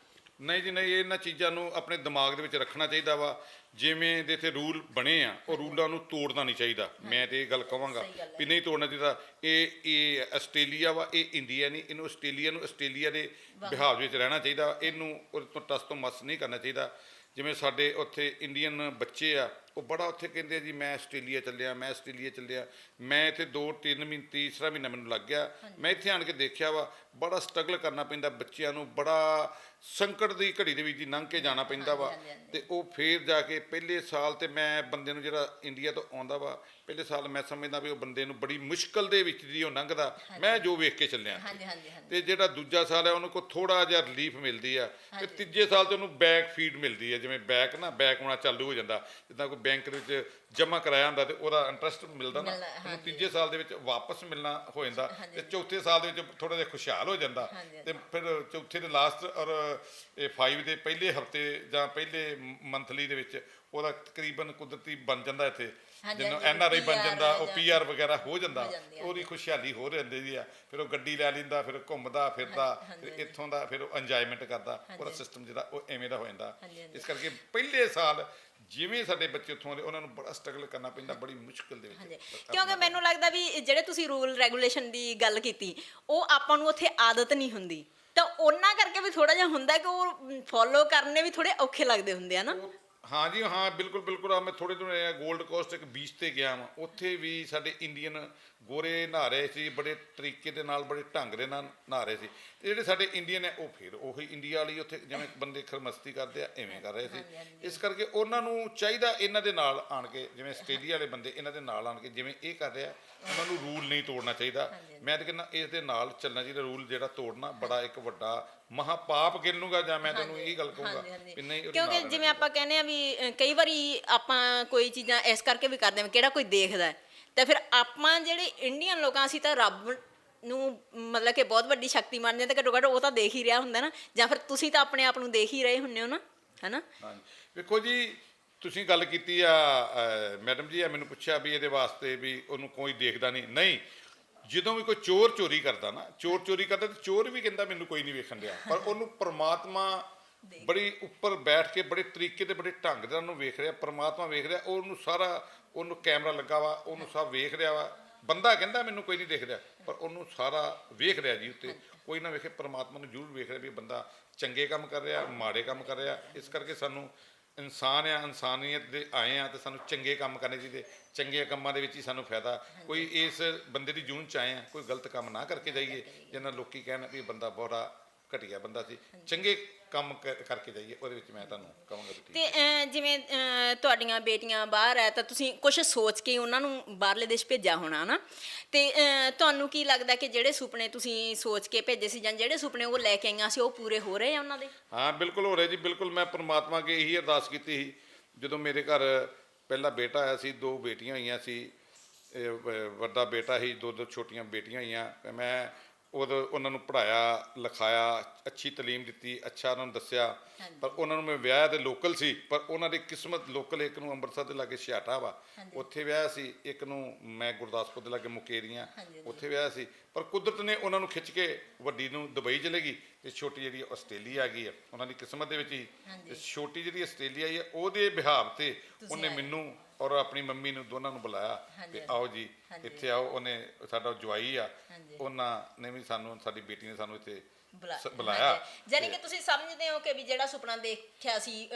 ਨਹੀਂ ਜੀ ਨਹੀਂ, ਇਹਨਾਂ ਚੀਜ਼ਾਂ ਨੂੰ ਆਪਣੇ ਦਿਮਾਗ ਦੇ ਵਿੱਚ ਰੱਖਣਾ ਚਾਹੀਦਾ ਵਾ। ਜਿਵੇਂ ਦੇ ਇੱਥੇ ਰੂਲ ਬਣੇ ਆ, ਉਹ ਰੂਲਾਂ ਨੂੰ ਤੋੜਨਾ ਨਹੀਂ ਚਾਹੀਦਾ। ਮੈਂ ਤੇ ਇਹ ਗੱਲ ਕਹਾਂਗਾ ਵੀ ਨਹੀਂ ਤੋੜਨਾ ਚਾਹੀਦਾ। ਇਹ ਆਸਟ੍ਰੇਲੀਆ ਵਾ, ਇਹ ਇੰਡੀਆ ਨਹੀਂ। ਇਹਨੂੰ ਆਸਟ੍ਰੇਲੀਆ ਦੇ ਵਿਹਾਰ ਵਿੱਚ ਰਹਿਣਾ ਚਾਹੀਦਾ। ਇਹਨੂੰ ਉਹਦੇ ਤੋਂ ਟਸ ਤੋਂ ਮਸ ਨਹੀਂ ਕਰਨਾ ਚਾਹੀਦਾ। ਜਿਵੇਂ ਸਾਡੇ ਉੱਥੇ ਇੰਡੀਅਨ ਬੱਚੇ ਆ, ਉਹ ਬੜਾ ਉੱਥੇ ਕਹਿੰਦੇ ਆ ਜੀ ਮੈਂ ਆਸਟ੍ਰੇਲੀਆ ਚੱਲਿਆ, ਮੈਂ ਆਸਟ੍ਰੇਲੀਆ ਚੱਲਿਆ। ਮੈਂ ਇੱਥੇ 2-3 ਮਹੀਨੇ, ਤੀਸਰਾ ਮਹੀਨਾ ਮੈਨੂੰ ਲੱਗ ਗਿਆ। ਮੈਂ ਇੱਥੇ ਆਣ ਕੇ ਦੇਖਿਆ ਵਾ, ਬੜਾ ਸਟਰਗਲ ਕਰਨਾ ਪੈਂਦਾ ਬੱਚਿਆਂ ਨੂੰ, ਬੜਾ ਸੰਕਟ ਦੀ ਘੜੀ ਦੇ ਵਿੱਚ ਦੀ ਲੰਘ ਕੇ ਜਾਣਾ ਪੈਂਦਾ ਵਾ। ਤੇ ਉਹ ਫੇਰ ਜਾ ਕੇ ਪਹਿਲੇ ਸਾਲ, ਤੇ ਮੈਂ ਬੰਦੇ ਨੂੰ ਜਿਹੜਾ ਇੰਡੀਆ ਤੋਂ ਆਉਂਦਾ ਵਾ ਪਹਿਲੇ ਸਾਲ, ਮੈਂ ਸਮਝਦਾ ਵੀ ਉਹ ਬੰਦੇ ਨੂੰ ਬੜੀ ਮੁਸ਼ਕਲ ਦੇ ਵਿੱਚ ਦੀ ਉਹ ਲੰਘਦਾ, ਮੈਂ ਜੋ ਵੇਖ ਕੇ ਚੱਲਿਆ। ਤੇ ਜਿਹੜਾ ਦੂਜਾ ਸਾਲ ਹੈ ਉਹਨੂੰ ਕੋਈ ਥੋੜਾ ਜਿਹਾ ਰਿਲੀਫ ਮਿਲਦੀ ਆ। ਤੇ ਤੀਜੇ ਸਾਲ ਤੇ ਉਹਨੂੰ ਬੈਕ ਫੀਡ ਮਿਲਦੀ ਹੈ। ਜਿਵੇਂ ਬੈਕ ਹੋਣਾ ਚਾਲੂ ਹੋ ਜਾਂਦਾ, ਜਿੱਦਾਂ ਕੋਈ ਬੈਂਕ ਦੇ ਵਿੱਚ ਜਮ੍ਹਾਂ ਕਰਾਇਆ ਹੁੰਦਾ ਤੇ ਉਹਦਾ ਇੰਟਰਸਟ ਮਿਲਦਾ ਨਾ, ਉਹਨੂੰ ਤੀਜੇ ਸਾਲ ਦੇ ਵਿੱਚ ਵਾਪਸ ਮਿਲਣਾ ਹੋ ਜਾਂਦਾ। ਤੇ ਚੌਥੇ ਸਾਲ ਦੇ ਵਿੱਚ ਥੋੜਾ ਜਿਹਾ ਖੁਸ਼ਹਾਲ ਹੋ ਜਾਂਦਾ। ਤੇ ਫਿਰ ਚੌਥੇ ਦੇ ਲਾਸਟ ਔਰ ਇਹ 5 ਦੇ ਪਹਿਲੇ ਹਫਤੇ ਜਾਂ ਪਹਿਲੇ ਮੰਥਲੀ ਦੇ ਵਿੱਚ ਉਹਦਾ ਤਕਰੀਬਨ ਕੁਦਰਤੀ ਬਣ ਜਾਂਦਾ। ਇੱਥੇ ਜਿਹਨੂੰ NRI ਬਣ ਜਾਂਦਾ, ਉਹ PR ਵਗੈਰਾ ਹੋ ਜਾਂਦਾ, ਉਹਦੀ ਖੁਸ਼ਹਾਲੀ ਹੋ ਰਹਿੰਦੀ ਆ। ਫਿਰ ਉਹ ਗੱਡੀ ਲੈ ਲੈਂਦਾ, ਫਿਰ ਘੁੰਮਦਾ ਫਿਰਦਾ, ਫਿਰ ਇੱਥੋਂ ਦਾ ਫਿਰ ਉਹ ਇੰਜੋਇਮੈਂਟ ਕਰਦਾ। ਉਹਦਾ ਸਿਸਟਮ ਜਿਹੜਾ ਉਹ ਐਵੇਂ ਦਾ ਹੋ ਜਾਂਦਾ। ਇਸ ਕਰਕੇ ਪਹਿਲੇ ਸਾਲ ਜਿਵੇਂ ਸਾਡੇ ਬੱਚੇ ਉੱਥੋਂ ਆਉਂਦੇ, ਉਹਨਾਂ ਨੂੰ ਬੜਾ ਸਟਰਗਲ ਕਰਨਾ ਪੈਂਦਾ, ਬੜੀ ਮੁਸ਼ਕਿਲ ਦੇ ਵਿੱਚ। ਕਿਉਂਕਿ ਮੈਨੂੰ ਲੱਗਦਾ ਵੀ ਜਿਹੜੇ ਤੁਸੀਂ ਰੂਲ ਰੈਗੂਲੇਸ਼ਨ ਦੀ ਗੱਲ ਕੀਤੀ, ਉਹ ਆਪਾਂ ਨੂੰ ਉੱਥੇ ਆਦਤ ਨਹੀਂ ਹੁੰਦੀ, ਤਾਂ ਉਹਨਾਂ ਕਰਕੇ ਵੀ ਥੋੜਾ ਜਿਹਾ ਹੁੰਦਾ ਕਿ ਉਹ ਫੋਲੋ ਕਰਨੇ ਵੀ ਥੋੜੇ ਔਖੇ ਲੱਗਦੇ ਹੁੰਦੇ ਆ ਨਾ। ਹਾਂ ਜੀ ਹਾਂ, ਬਿਲਕੁਲ। ਆ ਮੈਂ ਥੋੜੇ ਦਿਨ 골ਡ ਕੋਸਟ ਇੱਕ ਬੀਚ ਤੇ ਗਿਆ ਵਾਂ, ਉੱਥੇ ਵੀ ਸਾਡੇ ਇੰਡੀਅਨ ਗੋਰੇ ਨਹਾ ਰਹੇ ਸੀ, ਬੜੇ ਤਰੀਕੇ ਦੇ ਨਾਲ, ਬੜੇ ਢੰਗ ਦੇ ਨਾਲ ਨਹਾ ਰਹੇ ਸੀ। ਤੇ ਜਿਹੜੇ ਸਾਡੇ ਇੰਡੀਅਨ ਹੈ ਉਹ ਫਿਰ ਉਹੀ ਇੰਡੀਆ ਵਾਲੀ ਉੱਥੇ ਜਿਵੇਂ ਬੰਦੇ ਖਰਮਸਤੀ ਕਰਦੇ ਆ ਇਵੇਂ ਕਰ ਰਹੇ ਸੀ। ਇਸ ਕਰਕੇ ਉਹਨਾਂ ਨੂੰ ਚਾਹੀਦਾ ਇਹਨਾਂ ਦੇ ਨਾਲ ਆਣ ਕੇ, ਜਿਵੇਂ ਆਸਟ੍ਰੇਲੀਆ ਵਾਲੇ ਬੰਦੇ ਇਹਨਾਂ ਦੇ ਨਾਲ ਆਣ ਕੇ ਜਿਵੇਂ ਇਹ ਕਰ ਰਿਹਾ, ਉਹਨਾਂ ਨੂੰ ਰੂਲ ਨਹੀਂ ਤੋੜਨਾ ਚਾਹੀਦਾ। ਮੈਂ ਤਾਂ ਕਹਿੰਦਾ ਇਸ ਦੇ ਨਾਲ ਚੱਲਣਾ ਚਾਹੀਦਾ। ਰੂਲ ਜਿਹੜਾ ਤੋੜਨਾ ਬੜਾ ਇੱਕ ਵੱਡਾ ਮਹਾਪਾਪ ਗਿਣ ਲੂੰਗਾ, ਜਾਂ ਮੈਂ ਤੈਨੂੰ ਇਹ ਗੱਲ ਕਹੂੰਗਾ ਵੀ ਨਹੀਂ। ਕਿਉਂਕਿ ਜਿਵੇਂ ਆਪਾਂ ਕਹਿੰਦੇ ਆ ਵੀ ਕਈ ਵਾਰੀ ਆਪਾਂ ਕੋਈ ਚੀਜ਼ਾਂ ਇਸ ਕਰਕੇ ਵੀ ਕਰਦੇ ਹਾਂ ਕਿਹੜਾ ਕੋਈ ਦੇਖਦਾ ਹੈ, ਤਾਂ ਫਿਰ ਆਪਾਂ ਜਿਹੜੇ ਇੰਡੀਅਨ ਲੋਕਾਂ ਅਸੀਂ ਤਾਂ ਰੱਬ ਨੂੰ ਮਤਲਬ ਕਿ ਬਹੁਤ ਵੱਡੀ ਸ਼ਕਤੀ ਮੰਨਦੇ, ਤੇ ਘੱਟੋ ਘੱਟ ਉਹ ਤਾਂ ਦੇਖ ਹੀ ਰਿਹਾ ਹੁੰਦਾ ਨਾ, ਜਾਂ ਫਿਰ ਤੁਸੀਂ ਤਾਂ ਆਪਣੇ ਆਪ ਨੂੰ ਦੇਖ ਹੀ ਰਹੇ ਹੁੰਦੇ ਹੋ ਨਾ, ਹੈਨਾ। ਹਾਂਜੀ, ਵੇਖੋ ਜੀ ਤੁਸੀਂ ਗੱਲ ਕੀਤੀ ਆ ਮੈਡਮ ਜੀ, ਆ ਮੈਨੂੰ ਪੁੱਛਿਆ ਵੀ ਇਹਦੇ ਵਾਸਤੇ ਵੀ ਉਹਨੂੰ ਕੋਈ ਦੇਖਦਾ ਨਹੀਂ। ਜਦੋਂ ਵੀ ਕੋਈ ਚੋਰ ਚੋਰੀ ਕਰਦਾ ਨਾ, ਚੋਰ ਚੋਰੀ ਕਰਦਾ ਤੇ ਚੋਰ ਵੀ ਕਹਿੰਦਾ ਮੈਨੂੰ ਕੋਈ ਨਹੀਂ ਵੇਖਣ ਡਿਆ, ਪਰ ਉਹਨੂੰ ਪ੍ਰਮਾਤਮਾ ਬੜੀ ਉੱਪਰ ਬੈਠ ਕੇ ਬੜੇ ਤਰੀਕੇ ਤੇ ਬੜੇ ਢੰਗ ਦੇ ਉਹਨੂੰ ਵੇਖ ਰਿਹਾ। ਪ੍ਰਮਾਤਮਾ ਵੇਖ ਰਿਹਾ, ਉਹਨੂੰ ਸਾਰਾ, ਉਹਨੂੰ ਕੈਮਰਾ ਲੱਗਾ ਵਾ, ਉਹਨੂੰ ਸਭ ਵੇਖ ਰਿਹਾ ਵਾ। ਬੰਦਾ ਕਹਿੰਦਾ ਮੈਨੂੰ ਕੋਈ ਨਹੀਂ ਦੇਖ ਰਿਹਾ, ਪਰ ਉਹਨੂੰ ਸਾਰਾ ਵੇਖ ਰਿਹਾ ਜੀ ਉੱਤੇ। ਕੋਈ ਨਾ ਵੇਖੇ, ਪ੍ਰਮਾਤਮਾ ਨੂੰ ਜ਼ਰੂਰ ਵੇਖ ਰਿਹਾ ਵੀ ਬੰਦਾ ਚੰਗੇ ਕੰਮ ਕਰ ਰਿਹਾ, ਮਾੜੇ ਕੰਮ ਕਰ ਰਿਹਾ। ਇਸ ਕਰਕੇ ਸਾਨੂੰ ਇਨਸਾਨ ਆ, ਇਨਸਾਨੀਅਤ ਦੇ ਆਏ ਆ, ਤੇ ਸਾਨੂੰ ਚੰਗੇ ਕੰਮ ਕਰਨੇ ਚਾਹੀਦੇ। ਚੰਗੇ ਕੰਮਾਂ ਦੇ ਵਿੱਚ ਹੀ ਸਾਨੂੰ ਫਾਇਦਾ। ਕੋਈ ਇਸ ਬੰਦੇ ਦੀ ਜੂਨ 'ਚ ਆਏ ਆ, ਕੋਈ ਗਲਤ ਕੰਮ ਨਾ ਕਰਕੇ ਜਾਈਏ ਜਿਹਨਾਂ ਲੋਕੀ ਕਹਿਣ ਵੀ ਬੰਦਾ ਬੜਾ ਘਟੀਆ ਬੰਦਾ ਸੀ। ਚੰਗੇ ਕੰਮ ਕਰਕੇ ਜਾਈਏ, ਉਹਦੇ ਵਿੱਚ ਮੈਂ ਤੁਹਾਨੂੰ ਕਹਾਂਗਾ। ਤੇ ਜਿਵੇਂ ਤੁਹਾਡੀਆਂ ਬੇਟੀਆਂ ਬਾਹਰ ਹੈ, ਤਾਂ ਤੁਸੀਂ ਕੁਝ ਸੋਚ ਕੇ ਉਹਨਾਂ ਨੂੰ ਬਾਹਰਲੇ ਦੇਸ਼ ਭੇਜਿਆ ਹੋਣਾ ਨਾ, ਤੇ ਤੁਹਾਨੂੰ ਕੀ ਲੱਗਦਾ ਕਿ ਜਿਹੜੇ ਸੁਪਨੇ ਤੁਸੀਂ ਸੋਚ ਕੇ ਭੇਜੇ ਸੀ, ਜਾਂ ਜਿਹੜੇ ਸੁਪਨੇ ਉਹ ਲੈ ਕੇ ਆਈਆਂ ਸੀ, ਉਹ ਪੂਰੇ ਹੋ ਰਹੇ ਆ ਉਹਨਾਂ ਦੇ? ਹਾਂ, ਬਿਲਕੁਲ ਹੋ ਰਹੇ ਜੀ, ਬਿਲਕੁਲ। ਮੈਂ ਪ੍ਰਮਾਤਮਾ ਅੱਗੇ ਇਹੀ ਅਰਦਾਸ ਕੀਤੀ ਸੀ ਜਦੋਂ ਮੇਰੇ ਘਰ ਪਹਿਲਾ ਬੇਟਾ ਆਇਆ ਸੀ। 2 ਬੇਟੀਆਂ ਹੋਈਆਂ ਸੀ, ਵੱਡਾ ਬੇਟਾ ਸੀ, 2 ਛੋਟੀਆਂ ਬੇਟੀਆਂ ਹੋਈਆਂ। ਮੈਂ ਉਹਨਾਂ ਨੂੰ ਪੜ੍ਹਾਇਆ ਲਿਖਾਇਆ, ਅੱਛੀ ਤਾਲੀਮ ਦਿੱਤੀ, ਅੱਛਾ ਉਹਨਾਂ ਨੂੰ ਦੱਸਿਆ। ਪਰ ਉਹਨਾਂ ਨੂੰ ਮੈਂ ਵਿਆਹਿਆ ਤੇ ਲੋਕਲ ਸੀ, ਪਰ ਉਹਨਾਂ ਦੀ ਕਿਸਮਤ ਲੋਕਲ, ਇੱਕ ਨੂੰ ਅੰਮ੍ਰਿਤਸਰ ਦੇ ਲਾਗੇ ਛਿਆਟਾ ਵਾ, ਉੱਥੇ ਵਿਆਹਿਆ ਸੀ। ਇੱਕ ਨੂੰ ਮੈਂ ਗੁਰਦਾਸਪੁਰ ਦੇ ਲਾਗੇ ਮੁਕੇਰੀਆਂ, ਉੱਥੇ ਵਿਆਹਿਆ ਸੀ। ਪਰ ਕੁਦਰਤ ਨੇ ਉਹਨਾਂ ਨੂੰ ਖਿੱਚ ਕੇ, ਵੱਡੀ ਨੂੰ ਦੁਬਈ ਚਲੇ ਗਈ ਤੇ ਛੋਟੀ ਜਿਹੜੀ ਆਸਟ੍ਰੇਲੀਆ ਆ ਗਈ ਆ, ਉਹਨਾਂ ਦੀ ਕਿਸਮਤ ਦੇ ਵਿੱਚ ਹੀ। ਤੇ ਛੋਟੀ ਜਿਹੜੀ ਆਸਟ੍ਰੇਲੀਆ ਆਈ ਆ, ਉਹਦੇ ਬਿਹਾਵ ਤੇ ਉਹਨੇ ਮੈਨੂੰ ਔਰ ਆਪਣੀ ਮੰਮੀ ਨੂੰ, ਦੋਨਾਂ ਨੂੰ ਬੁਲਾਇਆ ਵੀ ਆਓ ਜੀ ਇੱਥੇ ਆਓ। ਉਹਨੇ, ਸਾਡਾ ਜਵਾਈ ਆ, ਉਹਨਾਂ ਨੇ ਵੀ ਸਾਨੂੰ, ਸਾਡੀ ਬੇਟੀ ਨੇ ਸਾਨੂੰ ਇੱਥੇ ਬੁਲਾਇਆ। ਯਾਨੀ ਕਿ ਤੁਸੀਂ ਸਮਝਦੇ ਹੋ ਕਿ ਵੀ ਜਿਹੜਾ ਸੁਪਨਾ ਦੇਖਿਆ ਸੀ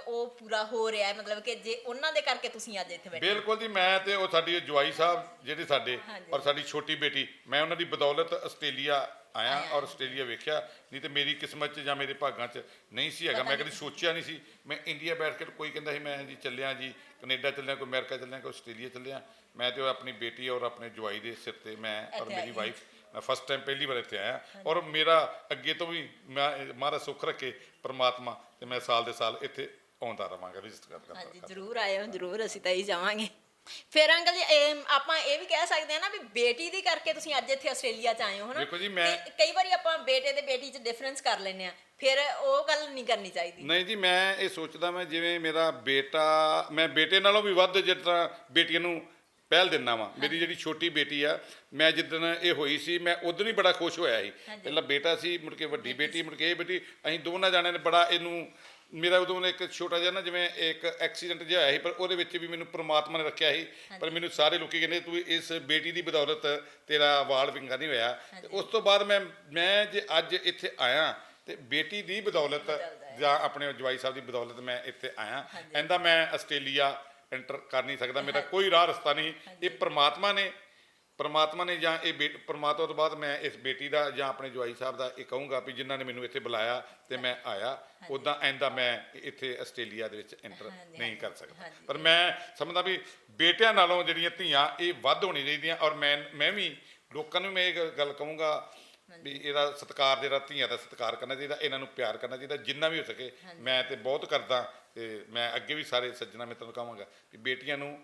ਉਹ ਪੂਰਾ ਹੋ ਰਿਹਾ ਹੈ, ਮਤਲਬ ਕਿ ਜੇ ਉਹਨਾਂ ਦੇ ਕਰਕੇ ਤੁਸੀਂ ਅੱਜ ਇੱਥੇ ਬੈਠੇ? ਬਿਲਕੁਲ ਜੀ। ਮੈਂ ਤੇ ਉਹ ਸਾਡੀ ਜਵਾਈ ਸਾਹਿਬ ਜਿਹੜੇ ਸਾਡੇ, ਔਰ ਸਾਡੀ ਛੋਟੀ ਬੇਟੀ, ਮੈਂ ਉਹਨਾਂ ਦੀ ਬਦੌਲਤ ਆਸਟ੍ਰੇਲੀਆ ਆਇਆ ਔਰ ਆਸਟ੍ਰੇਲੀਆ ਵੇਖਿਆ। ਨਹੀਂ ਤੇ ਮੇਰੀ ਕਿਸਮਤ 'ਚ ਜਾਂ ਮੇਰੇ ਭਾਗਾਂ 'ਚ ਨਹੀਂ ਸੀ ਹੈਗਾ। ਮੈਂ ਕਦੀ ਸੋਚਿਆ ਨਹੀਂ ਸੀ। ਮੈਂ ਇੰਡੀਆ ਬੈਠ ਕੇ, ਕੋਈ ਕਹਿੰਦਾ ਸੀ ਮੈਂ ਜੀ ਚੱਲਿਆ ਜੀ ਕੈਨੇਡਾ ਚੱਲਿਆ, ਕੋਈ ਅਮਰੀਕਾ ਚੱਲਿਆ, ਕੋਈ ਆਸਟ੍ਰੇਲੀਆ ਚੱਲਿਆ। ਮੈਂ ਤੇ ਆਪਣੀ ਬੇਟੀ ਔਰ ਆਪਣੇ ਜਵਾਈ ਦੇ ਸਿਰ ਤੇ, ਮੈਂ ਔਰ ਮੇਰੀ ਵਾਈਫ, ਮੈਂ ਫਸਟ ਟਾਈਮ ਪਹਿਲੀ ਵਾਰ ਇੱਥੇ ਆਇਆ। ਔਰ ਮੇਰਾ ਅੱਗੇ ਤੋਂ ਵੀ, ਮੈਂ ਮਹਾਰਾਜ ਸੁੱਖ ਰੱਖੇ ਪ੍ਰਮਾਤਮਾ, ਤੇ ਮੈਂ ਸਾਲ ਦੇ ਸਾਲ ਇੱਥੇ ਆਉਂਦਾ ਰਵਾਂਗਾ, ਵਿਜ਼ਿਟ ਕਰਦਾ। ਹਾਂਜੀ, ਜ਼ਰੂਰ ਆਇਓ, ਜ਼ਰੂਰ। ਅਸੀਂ ਤਾਂ ਹੀ ਜਾਵਾਂਗੇ। ਫਿਰ ਅੰਕਲ ਜੀ, ਆਪਾਂ ਇਹ ਵੀ ਕਹਿ ਸਕਦੇ ਹਾਂ ਨਾ ਵੀ ਬੇਟੀ ਦੀ ਕਰਕੇ ਤੁਸੀਂ ਅੱਜ ਇੱਥੇ ਆਸਟ੍ਰੇਲੀਆ 'ਚ ਆਏ ਹੋ, ਹਨਾ? ਦੇਖੋ ਜੀ, ਮੈਂ ਕਈ ਵਾਰੀ ਆਪਾਂ ਬੇਟੇ ਤੇ ਬੇਟੀ 'ਚ ਡਿਫਰੈਂਸ ਕਰ ਲੈਂਦੇ ਆ, ਫਿਰ ਉਹ ਗੱਲ ਨਹੀਂ ਕਰਨੀ ਚਾਹੀਦੀ। ਨਹੀਂ ਜੀ, ਮੈਂ ਇਹ ਸੋਚਦਾ, ਮੈਂ ਜਿਵੇਂ ਮੇਰਾ ਬੇਟਾ, ਮੈਂ ਬੇਟੇ ਨਾਲੋਂ ਵੀ ਵੱਧ ਜਿਸ ਤਰ੍ਹਾਂ ਬੇਟੀਆਂ ਨੂੰ ਪਹਿਲ ਦਿੰਦਾ ਵਾਂ। ਮੇਰੀ ਜਿਹੜੀ ਛੋਟੀ ਬੇਟੀ ਆ, ਮੈਂ ਜਿੱਦਣ ਇਹ ਹੋਈ ਸੀ, ਮੈਂ ਉਦੋਂ ਹੀ ਬੜਾ ਖੁਸ਼ ਹੋਇਆ ਸੀ। ਪਹਿਲਾਂ ਬੇਟਾ ਸੀ, ਮੁੜ ਕੇ ਵੱਡੀ ਬੇਟੀ, ਮੁੜ ਕੇ ਇਹ ਬੇਟੀ। ਅਸੀਂ ਦੋਨਾਂ ਜਾਣਿਆਂ ਨੇ ਬੜਾ ਇਹਨੂੰ, ਮੇਰਾ ਉਦੋਂ ਇੱਕ ਛੋਟਾ ਜਿਹਾ ਨਾ, ਜਿਵੇਂ ਇੱਕ ਐਕਸੀਡੈਂਟ ਜਿਹਾ ਹੋਇਆ ਸੀ, ਪਰ ਉਹਦੇ ਵਿੱਚ ਵੀ ਮੈਨੂੰ ਪ੍ਰਮਾਤਮਾ ਨੇ ਰੱਖਿਆ ਸੀ। ਪਰ ਮੈਨੂੰ ਸਾਰੇ ਲੋਕੀ ਕਹਿੰਦੇ ਤੂੰ ਇਸ ਬੇਟੀ ਦੀ ਬਦੌਲਤ ਤੇਰਾ ਵਾਲ ਵਿੰਗਾ ਨਹੀਂ ਹੋਇਆ। ਤੇ ਉਸ ਤੋਂ ਬਾਅਦ ਮੈਂ ਜੇ ਅੱਜ ਇੱਥੇ ਆਇਆ ਤੇ ਬੇਟੀ ਦੀ ਬਦੌਲਤ ਜਾਂ ਆਪਣੇ ਜਵਾਈ ਸਾਹਿਬ ਦੀ ਬਦੌਲਤ ਮੈਂ ਇੱਥੇ ਆਇਆ। ਇਹਦਾ ਮੈਂ ਆਸਟ੍ਰੇਲੀਆ ਐਂਟਰ ਕਰ ਨਹੀਂ ਸਕਦਾ, ਮੇਰਾ ਕੋਈ ਰਾਹ ਰਸਤਾ ਨਹੀਂ। ਇਹ ਪ੍ਰਮਾਤਮਾ ਨੇ ਜਾਂ ਇਹ ਪ੍ਰਮਾਤਮਾ ਤੋਂ ਬਾਅਦ ਮੈਂ ਇਸ ਬੇਟੀ ਦਾ ਜਾਂ ਆਪਣੇ ਜਵਾਈ ਸਾਹਿਬ ਦਾ ਇਹ ਕਹੂੰਗਾ ਵੀ ਜਿਨ੍ਹਾਂ ਨੇ ਮੈਨੂੰ ਇੱਥੇ ਬੁਲਾਇਆ ਤੇ ਮੈਂ ਆਇਆ। ਉੱਦਾਂ ਐਂਦਾ ਮੈਂ ਇੱਥੇ ਆਸਟ੍ਰੇਲੀਆ ਦੇ ਵਿੱਚ ਐਂਟਰ ਨਹੀਂ ਕਰ ਸਕਦਾ। ਪਰ ਮੈਂ ਸਮਝਦਾ ਵੀ ਬੇਟਿਆਂ ਨਾਲੋਂ ਜਿਹੜੀਆਂ ਧੀਆਂ ਇਹ ਵੱਧ ਹੋਣੀ ਚਾਹੀਦੀਆਂ। ਔਰ ਮੈਂ ਵੀ ਲੋਕਾਂ ਨੂੰ ਮੈਂ ਇਹ ਗੱਲ ਕਹੂੰਗਾ ਵੀ ਇਹਦਾ ਸਤਿਕਾਰ, ਜਿਹੜਾ ਧੀਆਂ ਦਾ ਸਤਿਕਾਰ ਕਰਨਾ ਚਾਹੀਦਾ, ਇਹਨਾਂ ਨੂੰ ਪਿਆਰ ਕਰਨਾ ਚਾਹੀਦਾ ਜਿੰਨਾ ਵੀ ਹੋ ਸਕੇ। ਮੈਂ ਤੇ ਬਹੁਤ ਕਰਦਾ, ਤੇ ਮੈਂ ਅੱਗੇ ਵੀ ਸਾਰੇ ਸੱਜਣਾ ਮਿੱਤਰਾਂ ਨੂੰ ਕਹਾਂਗਾ ਵੀ ਬੇਟੀਆਂ ਨੂੰ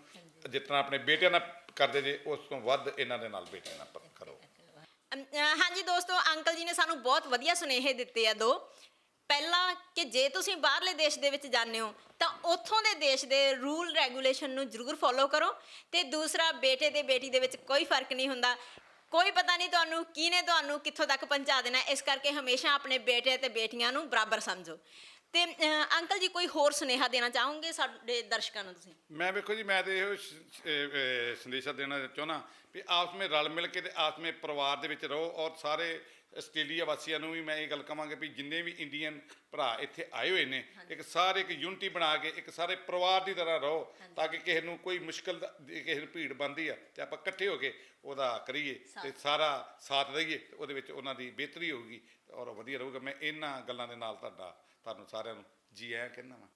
ਜਿਸ ਤਰ੍ਹਾਂ ਆਪਣੇ ਬੇਟਿਆਂ ਨਾਲ ਕਰਦੇ ਜੇ, ਉਸ ਤੋਂ ਵੱਧ ਇਹਨਾਂ ਦੇ ਨਾਲ ਬੇਟੀਆਂ ਨਾਲ ਕਰੋ। ਹਾਂਜੀ ਦੋਸਤੋ, ਅੰਕਲ ਜੀ ਨੇ ਸਾਨੂੰ ਬਹੁਤ ਵਧੀਆ ਸੁਨੇਹੇ ਦਿੱਤੇ ਆ 2। ਪਹਿਲਾ ਕਿ ਜੇ ਤੁਸੀਂ ਬਾਹਰਲੇ ਦੇਸ਼ ਦੇ ਵਿੱਚ ਜਾਂਦੇ ਹੋ ਤਾਂ ਉੱਥੋਂ ਦੇ ਦੇਸ਼ ਦੇ ਰੂਲ ਰੈਗੂਲੇਸ਼ਨ ਨੂੰ ਜ਼ਰੂਰ ਫੋਲੋ ਕਰੋ। ਤੇ ਦੂਸਰਾ, ਬੇਟੇ ਤੇ ਬੇਟੀ ਦੇ ਵਿੱਚ ਕੋਈ ਫਰਕ ਨਹੀਂ ਹੁੰਦਾ। ਕੋਈ ਪਤਾ ਨਹੀਂ ਤੁਹਾਨੂੰ ਕਿਹਨੇ ਤੁਹਾਨੂੰ ਕਿੱਥੋਂ ਤੱਕ ਪਹੁੰਚਾ ਦੇਣਾ, ਇਸ ਕਰਕੇ ਹਮੇਸ਼ਾ ਆਪਣੇ ਬੇਟੇ ਤੇ ਬੇਟੀਆਂ ਨੂੰ ਬਰਾਬਰ ਸਮਝੋ। ਤੇ ਅੰਕਲ ਜੀ, ਕੋਈ ਹੋਰ ਸੁਨੇਹਾ ਦੇਣਾ ਚਾਹੋਗੇ ਸਾਡੇ ਦਰਸ਼ਕਾਂ ਨੂੰ ਤੁਸੀਂ? ਮੈਂ ਵੇਖੋ ਜੀ, ਮੈਂ ਤੇ ਇਹੋ ਸੰਦੇਸ਼ਾ ਦੇਣਾ ਚਾਹੁੰਦਾ ਵੀ ਆਪਸ ਵਿੱਚ ਰਲ ਮਿਲ ਕੇ ਤੇ ਆਪਸ ਵਿੱਚ ਪਰਿਵਾਰ ਦੇ ਵਿੱਚ ਰਹੋ, ਔਰ ਸਾਰੇ ਆਸਟ੍ਰੇਲੀਆ ਵਾਸੀਆਂ ਨੂੰ ਵੀ ਮੈਂ ਇਹ ਗੱਲ ਕਹਾਂਗਾ ਵੀ ਜਿੰਨੇ ਵੀ ਇੰਡੀਅਨ ਭਰਾ ਇੱਥੇ ਆਏ ਹੋਏ ਨੇ ਇੱਕ ਸਾਰੇ ਇੱਕ ਯੂਨਿਟੀ ਬਣਾ ਕੇ ਇੱਕ ਸਾਰੇ ਪਰਿਵਾਰ ਦੀ ਤਰ੍ਹਾਂ ਰਹੋ ਤਾਂ ਕਿ ਕਿਸੇ ਨੂੰ ਕੋਈ ਮੁਸ਼ਕਲ ਕਿਸੇ ਨੂੰ ਭੀੜ ਬਣਦੀ ਆ ਤੇ ਆਪਾਂ ਇਕੱਠੇ ਹੋ ਕੇ ਉਹਦਾ ਕਰੀਏ ਤੇ ਸਾਰਾ ਸਾਥ ਦਈਏ ਤੇ ਉਹਦੇ ਵਿੱਚ ਉਹਨਾਂ ਦੀ ਬਿਹਤਰੀ ਹੋਊਗੀ ਔਰ ਵਧੀਆ ਰਹੂਗਾ। ਮੈਂ ਇਹਨਾਂ ਗੱਲਾਂ ਦੇ ਨਾਲ ਤੁਹਾਨੂੰ ਸਾਰਿਆਂ ਨੂੰ ਜੀ ਆਇਆਂ ਕਹਿੰਦਾ ਵਾਂ।